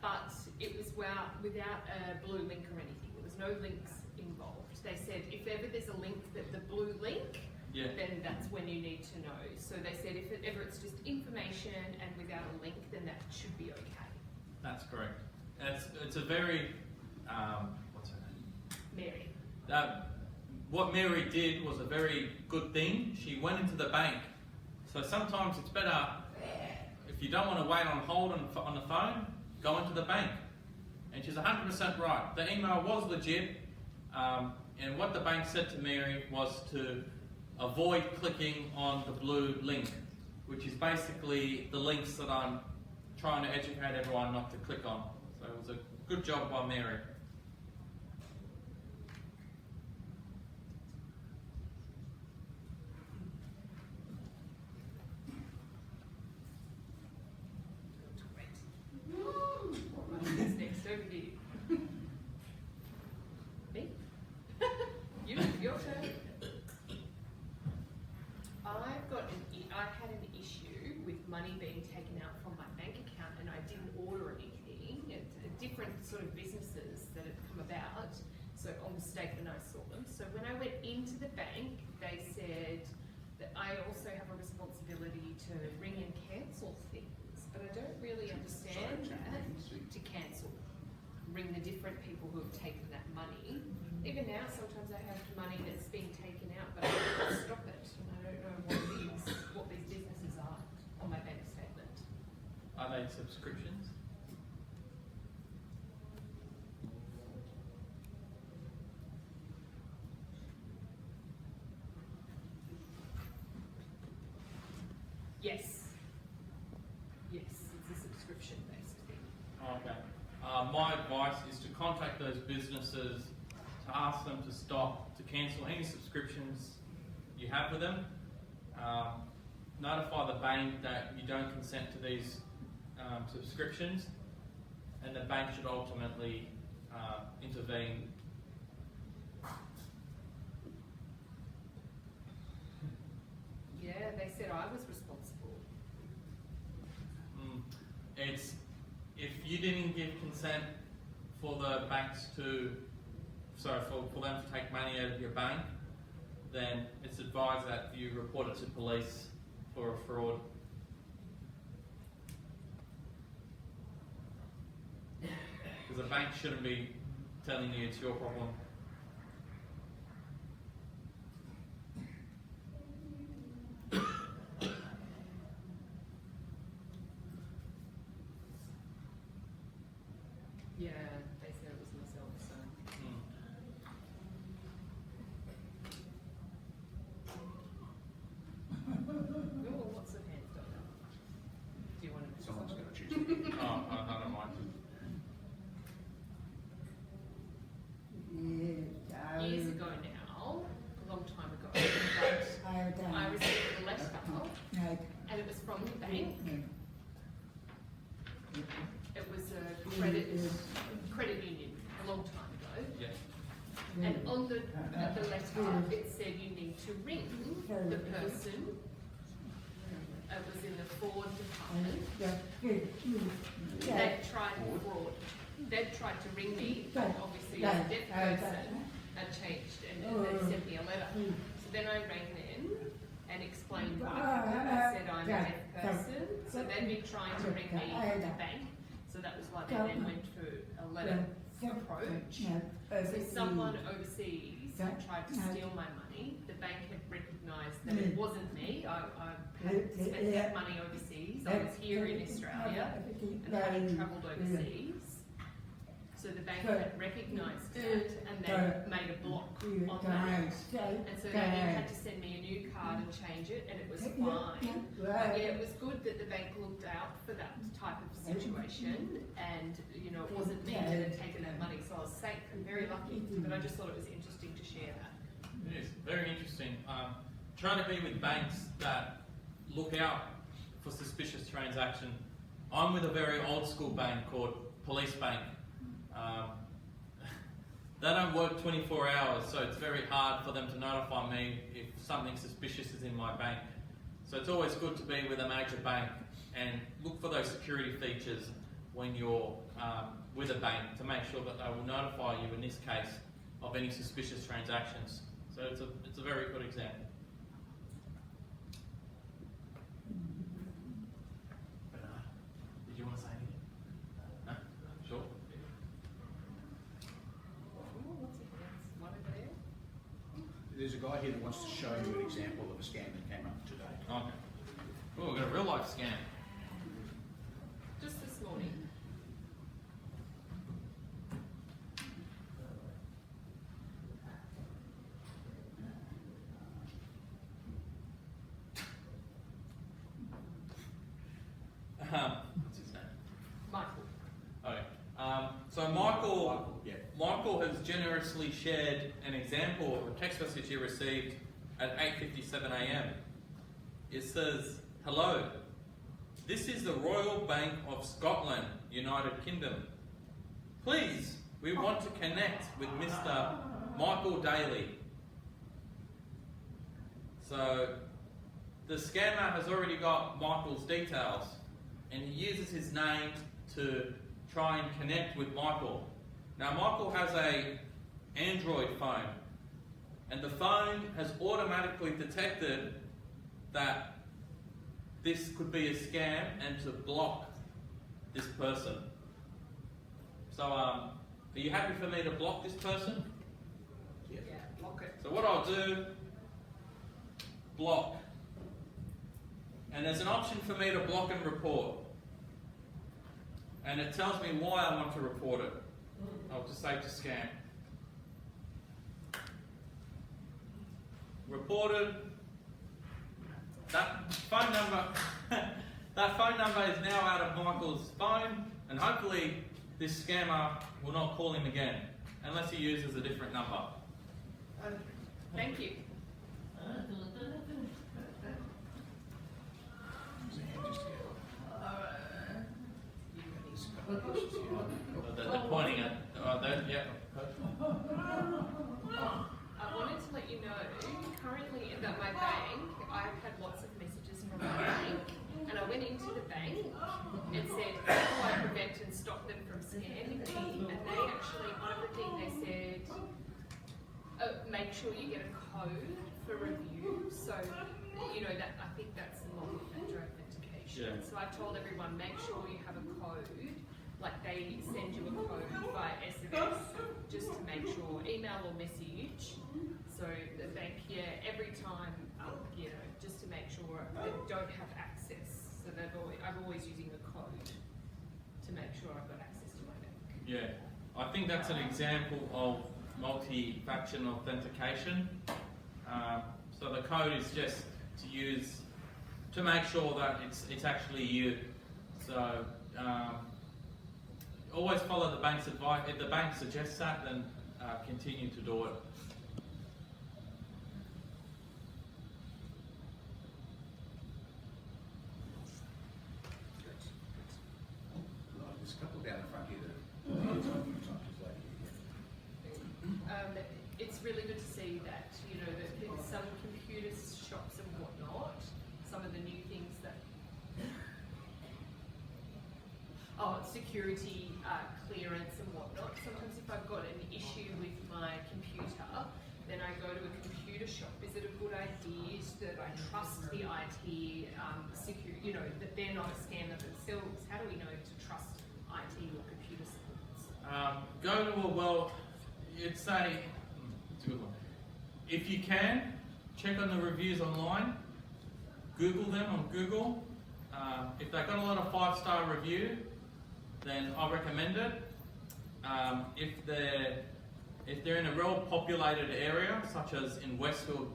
but it was without a blue link or anything. There was no links involved. They said, if ever there's a link, the blue link, then that's when you need to know. So they said, if ever it's just information and without a link, then that should be okay. That's correct. It's a very, what's her name? Mary. What Mary did was a very good thing. She went into the bank. So sometimes it's better, if you don't want to wait on hold on the phone, go into the bank. And she's 100% right. The email was legit. And what the bank said to Mary was to avoid clicking on the blue link, which is basically the links that I'm trying to educate everyone not to click on. So it was a good job by Mary. Who's next? Over to you. Me? Your turn. I had an issue with money being taken out from my bank account, and I didn't order anything. Different sort of businesses that had come about, so on mistaken I saw them. So when I went into the bank, they said that I also have a responsibility to ring and cancel things, but I don't really understand that. To cancel, ring the different people who have taken that money. Even now, sometimes I have money that's being taken out, but I can't stop it, and I don't know what these businesses are on my bank statement. Are they subscriptions? Yes. Yes, it's a subscription-based thing. Okay. My advice is to contact those businesses to ask them to cancel any subscriptions you have with them. Notify the bank that you don't consent to these subscriptions, and the bank should ultimately intervene. Yeah, they said I was responsible. It's if you didn't give consent for the banks for them to take money out of your bank, then it's advised that you report it to police for a fraud. Because the bank shouldn't be telling you it's your problem. Yeah, they said it was myself, so. Oh, lots of hands going up. Do you want to? Someone's going to choose. Oh, I don't mind. Years ago now, a long time ago, but I received a letter, and it was from the bank. the letter, it said you need to ring the person. It was in the Ford department. They'd tried fraud. They'd tried to ring me, but obviously as a deaf person, I changed and they sent me a letter. So then I rang them and explained what happened. I said I'm a deaf person, so they'd been trying to ring me from the bank. So that was why they then went for a letter approach. So someone overseas had tried to steal my money. The bank had recognised that it wasn't me. I had spent that money overseas. I was here in Australia and hadn't travelled overseas. So the bank had recognised it and they made a block on that. And so they then had to send me a new card and change it, and it was fine. But yeah, it was good that the bank looked out for that type of situation, and you know, it wasn't me that had taken that money. So I was safe and very lucky. But I just thought it was interesting to share that. It is very interesting. Trying to be with banks that look out for suspicious transaction. I'm with a very old school bank called Police Bank. They don't work 24 hours, so it's very hard for them to notify me if something suspicious is in my bank. So it's always good to be with a major bank and look for those security features when you're with a bank to make sure that they will notify you, in this case, of any suspicious transactions. So it's a very good example. Did you want to say anything? No? Sure. There's a guy here that wants to show you an example of a scam that came up today. Okay. Oh, we've got a real life scam. Just this morning. What's his name? Michael. Okay. So Michael has generously shared an example of a text message he received at 8:57 a.m. It says, "Hello, this is the Royal Bank of Scotland, United Kingdom. Please, we want to connect with Mr. Michael Daly." So the scammer has already got Michael's details, and he uses his name to try and connect with Michael. Now Michael has a Android phone, and the phone has automatically detected that this could be a scam and to block this person. So are you happy for me to block this person? Yeah, block it. So what I'll do, block. And there's an option for me to block and report. And it tells me why I want to report it. I'll just say to scam. Reported. That phone number is now out of Michael's phone, and hopefully this scammer will not call him again, unless he uses a different number. Thank you. They're pointing at. Yeah. I wanted to let you know, currently at my bank, I've had lots of messages from my bank, and I went into the bank and said, how do I prevent and stop them from scamming me? And they actually, one of the things they said, make sure you get a code for review. So, you know, that I think that's the multi-factor authentication. Yeah. So I told everyone, make sure you have a code. Like they send you a code by SMS just to make sure, email or message. So the bank, every time, you know, just to make sure they don't have access. So I'm always using a code to make sure I've got access to my bank. Yeah, I think that's an example of multi-factor authentication. So the code is just to use to make sure that it's actually you. So always follow the bank's advice. If the bank suggests that, then continue to do it. There's a couple down the front here that It's really good to see that security clearance and whatnot. Sometimes if I've got an issue with my computer, then I go to a computer shop. Is it a good idea that I trust the IT security, you know, that they're not a scammer themselves? How do we know to trust IT or computer supports? Go to it's a good one. If you can, check on the reviews online. Google them on Google. If they've got a lot of 5-star review, then I recommend it. If they're in a real populated area, such as in Westfield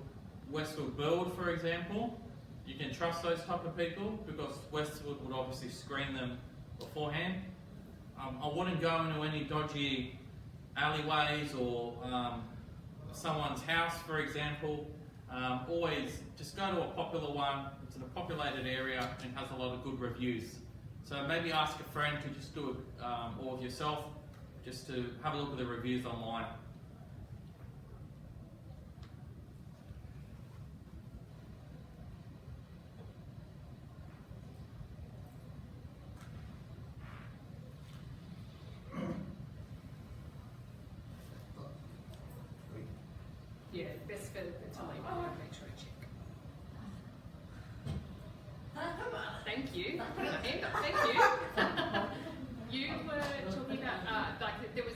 Burwood, for example, you can trust those type of people because Westfield would obviously screen them beforehand. I wouldn't go into any dodgy alleyways or someone's house, for example. Always just go to a popular one. It's in a populated area and has a lot of good reviews. So maybe ask a friend to just do it, or of yourself, just to have a look at the reviews online. Yeah, best for the time. Make sure I check. Thank you. Put my hand up. Thank you. You were talking about like there was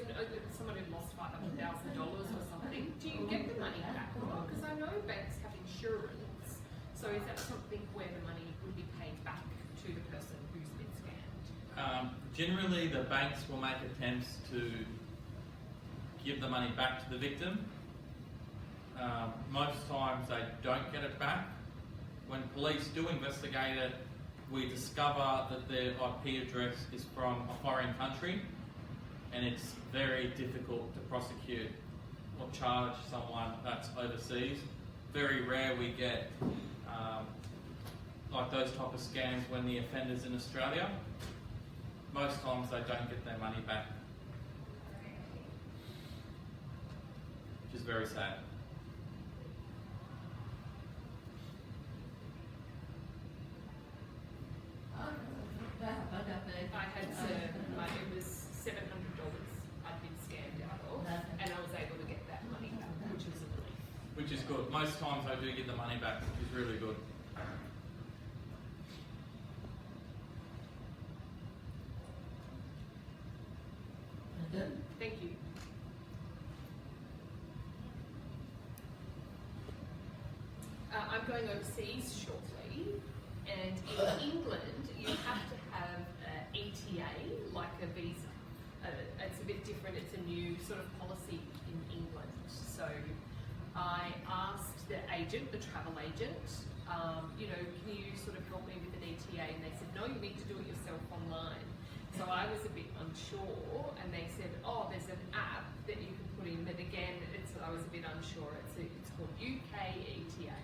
someone who lost $500,000 or something. Do you get the money back? Because I know banks have insurance. So is that something where the money would be paid back to the person who's been scammed? Generally, the banks will make attempts to give the money back to the victim. Most times they don't get it back. When police do investigate it, we discover that their IP address is from a foreign country, and it's very difficult to prosecute or charge someone that's overseas. Very rare we get like those type of scams when the offender's in Australia. Most times they don't get their money back, which is very sad. I had it was $700 I'd been scammed out of, and I was able to get that money back, which was a relief. Which is good. Most times I do get the money back, which is really good. Thank you. I'm going overseas shortly, and in England you have to have an ETA, like a visa. It's a bit different, it's a new sort of policy in England. So I asked the agent, the travel agent, you know, can you sort of help me with an ETA? And they said, no, you need to do it yourself online. So I was a bit unsure, and they said, oh, there's an app that you can put in, but again, I was a bit unsure. It's called UK ETA.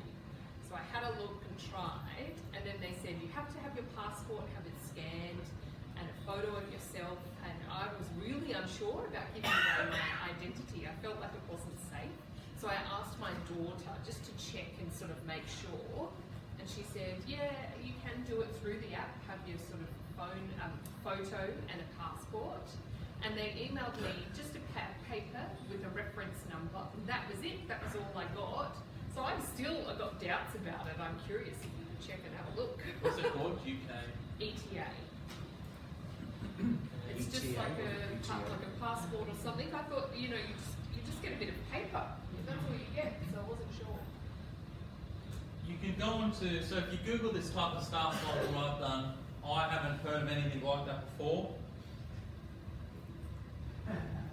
So I had a look and tried, and then they said you have to have your passport, have it scanned, and a photo of yourself, and I was really unsure about giving away my identity. I felt like it wasn't safe. So I asked my daughter just to check and sort of make sure, and she said, yeah, you can do it through the app, have your sort of phone photo and a passport. And they emailed me just a paper with a reference number. That was it, that was all I got. So I've got doubts about it. I'm curious if you could check and have a look. What's it called? UK? ETA. It's just like a passport or something. I thought, you know, you just get a bit of paper. That's all you get, so I wasn't sure. You can go on to, so if you Google this type of stuff like what I've done, I haven't heard of anything like that before.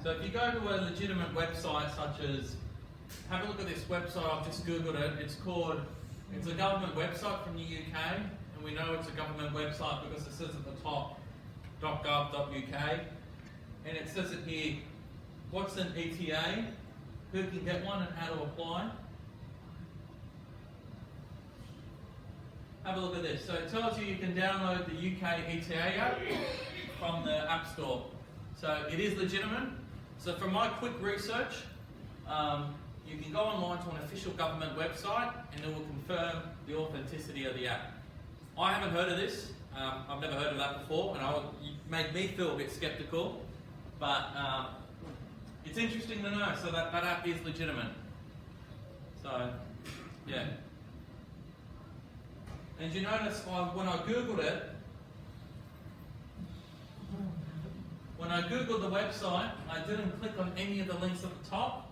So if you go to a legitimate website such as, have a look at this website, I've just Googled it, it's a government website from the UK, and we know it's a government website because it says at the top, .gov.uk, and it says it here, what's an ETA, who can get one and how to apply. Have a look at this. So it tells you can download the UK ETA app from the App Store. So it is legitimate. So from my quick research, you can go online to an official government website and it will confirm the authenticity of the app. I haven't heard of this. I've never heard of that before, and it made me feel a bit sceptical. But it's interesting to know. So that app is legitimate. So yeah. And you notice when I googled it, when I googled the website, I didn't click on any of the links at the top.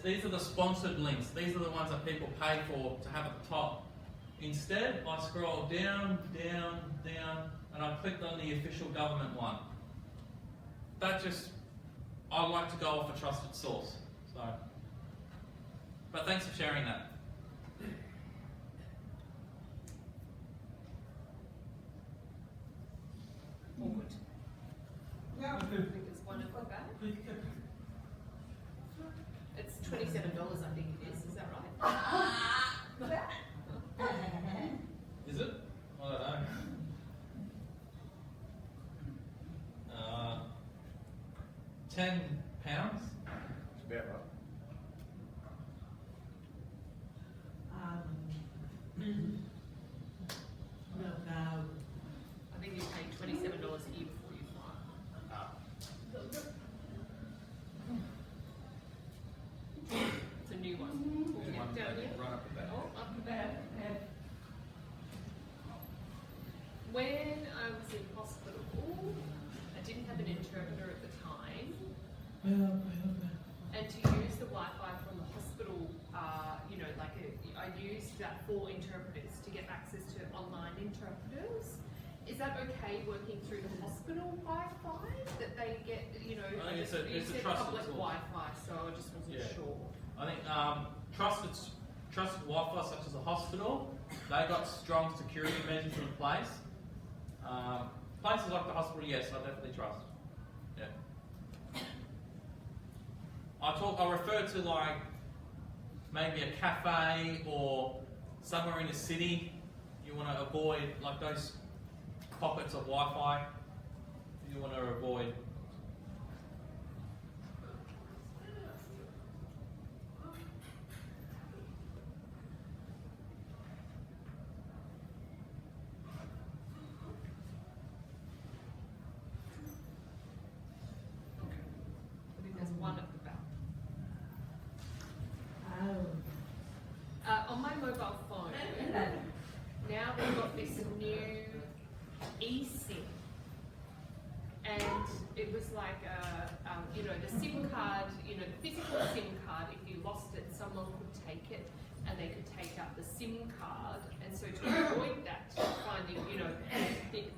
These are the sponsored links. These are the ones that people pay for to have at the top. Instead, I scrolled down, down, down, and I clicked on the official government one. I like to go off a trusted source. So, but thanks for sharing that. Awkward. I think there's one at the back. It's $27, I think it is that right? Is it? I don't know. £10. It's about right. No. I think you pay $27 a year before you fly. It's a new one. There's one Down here. right up the back. Oh, up the back. When I was in hospital, I didn't have an interpreter at the time. And to use the Wi-Fi from the hospital, I used that for interpreters to get access to online interpreters. Is that okay working through the hospital Wi-Fi that they get? I think it's a said trusted public source. Wi-Fi, so I just wasn't Yeah. sure. I think trusted Wi-Fi, such as a hospital, they got strong security measures in place. Places like the hospital, yes, I definitely trust. Yeah. I refer to like maybe a cafe or somewhere in the city. You want to avoid like those pockets of Wi-Fi. You want to avoid. I think there's one at the back. On my mobile phone, now we've got this new eSIM, and it was like the SIM card, the physical SIM card. If you lost it, someone could take it, and they could take out the SIM card. And so to avoid that, finding,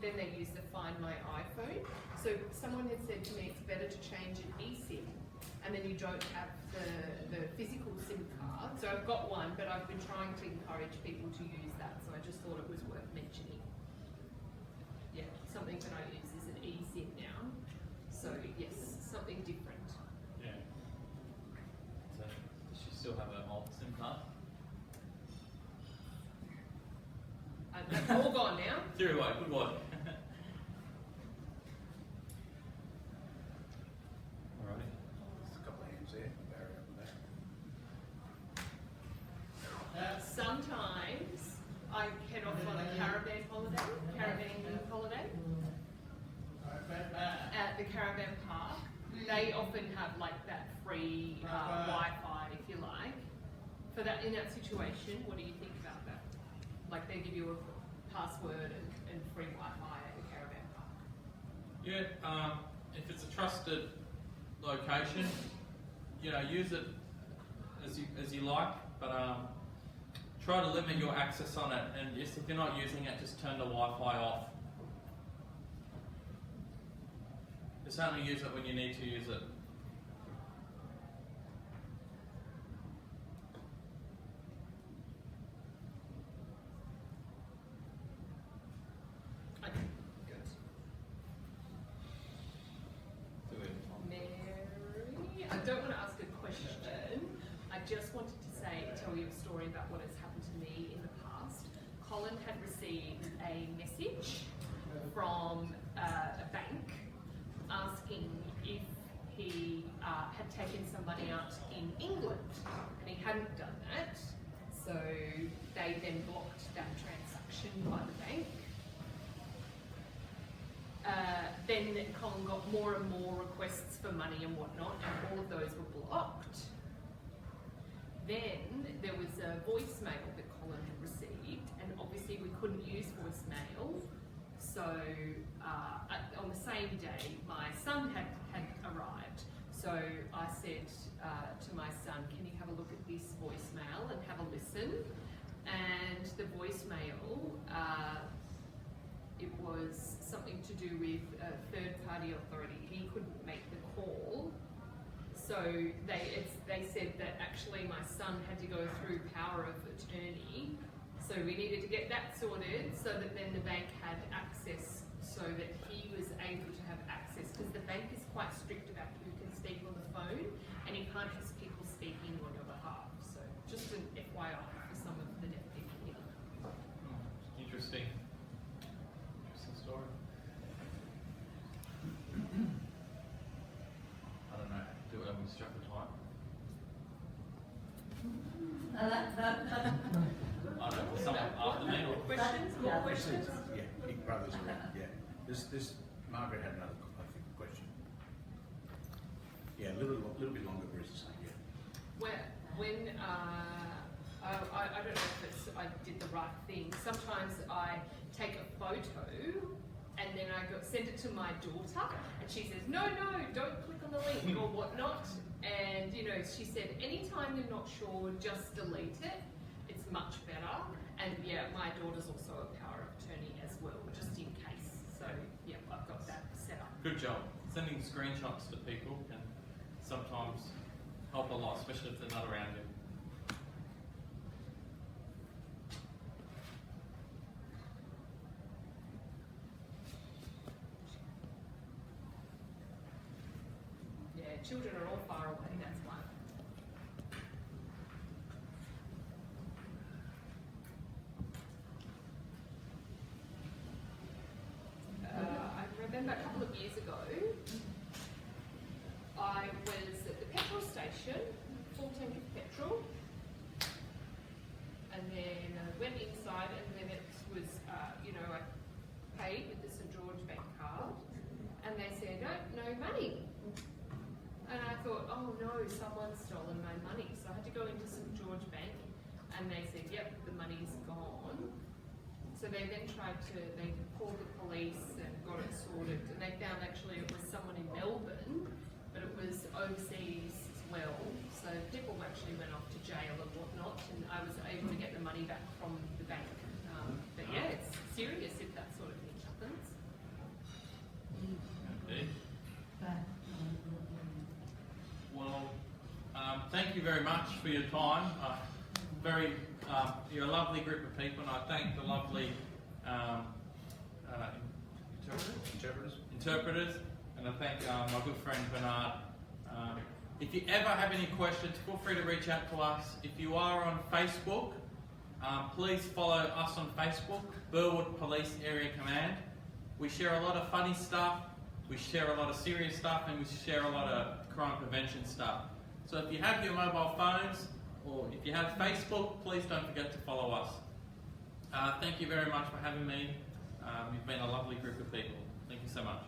then they use the Find My iPhone. So someone had said to me, it's better to change an eSIM, and then you don't have the physical SIM card. So I've got one, but I've been trying to encourage people to use that, so I just thought it was worth mentioning. Yeah, something that I use is an eSIM now. So yes, something different. Yeah. So, does she still have an old SIM card? That's all gone now. Threw away, good work. Alrighty. There's a couple of hands there. Barry up there. Sometimes I head off on a caravan holiday. At the caravan park, they often have like that free Wi-Fi, if you like. For that, in that situation, what do you think about that? Like they give you a password and free Wi-Fi at the caravan park. Yeah, if it's a trusted location, use it as you like, but try to limit your access on it. And just if you're not using it, just turn the Wi-Fi off. Just only use it when you need to use it. Okay, good. Mary, I don't want to ask a question. I just wanted to tell you a story about what has happened to me in the past. Colin had received a message from a bank asking if he had taken some money out in England, and he hadn't done that. So they then blocked that transaction by the bank. Then Colin got more and more requests for money and whatnot, and all of those were blocked. Then there was a voicemail that Colin had received, and obviously we couldn't use voicemail. So on the same day, my son had arrived. So I said to my son, can you have a look at this voicemail and have a listen? And the voicemail, it was something to do with a third-party authority. He couldn't make the call. So they said that actually my son had to go through power of attorney. So we needed to get that sorted so that then the bank had access, so that he was able to have access, because the bank is quite strict about who can speak on the phone, and you can't have people speaking on your behalf. So just an FYI for some of the deaf people here. Interesting. Interesting story. I don't know. Do we struck the time? I don't know. Someone after me or Questions? More questions? Yeah, big brothers around. Yeah. This Margaret had another, I think, question. Yeah, a little bit longer, Bruce is saying. Yeah. When I don't know if it's I did the right thing. Sometimes I take a photo and then I send it to my daughter, and she says, no, don't click on the link or whatnot. And she said, anytime you're not sure, just delete it. It's much better. And yeah, my daughter's also a power of attorney as well, just in case. So yeah, I've got that set up. Good job. Sending screenshots to people can sometimes help a lot, especially if they're not around you. Yeah, children are all far away, that's why. I remember a couple of years ago, I was at the petrol station, full tank of petrol, and then I went inside, and then it was, I paid with the St George Bank card, and they said, no money. And I thought, oh no, someone's stolen my money. So I had to go into St George Bank, and they said, yep, the money's gone. So they then they called the police and got it sorted, and they found actually it was someone in Melbourne, but it was overseas as well. So people actually went off to jail and whatnot, and I was able to get the money back from the bank. But yeah, it's serious if that sort of thing happens. Okay. Well, thank you very much for your time. You're a lovely group of people, and I thank the lovely interpreters, and I thank my good friend Bernard. If you ever have any questions, feel free to reach out to us. If you are on Facebook, please follow us on Facebook, Burwood Police Area Command. We share a lot of funny stuff, we share a lot of serious stuff, and we share a lot of crime prevention stuff. So if you have your mobile phones, or if you have Facebook, please don't forget to follow us. Thank you very much for having me. You've been a lovely group of people. Thank you so much.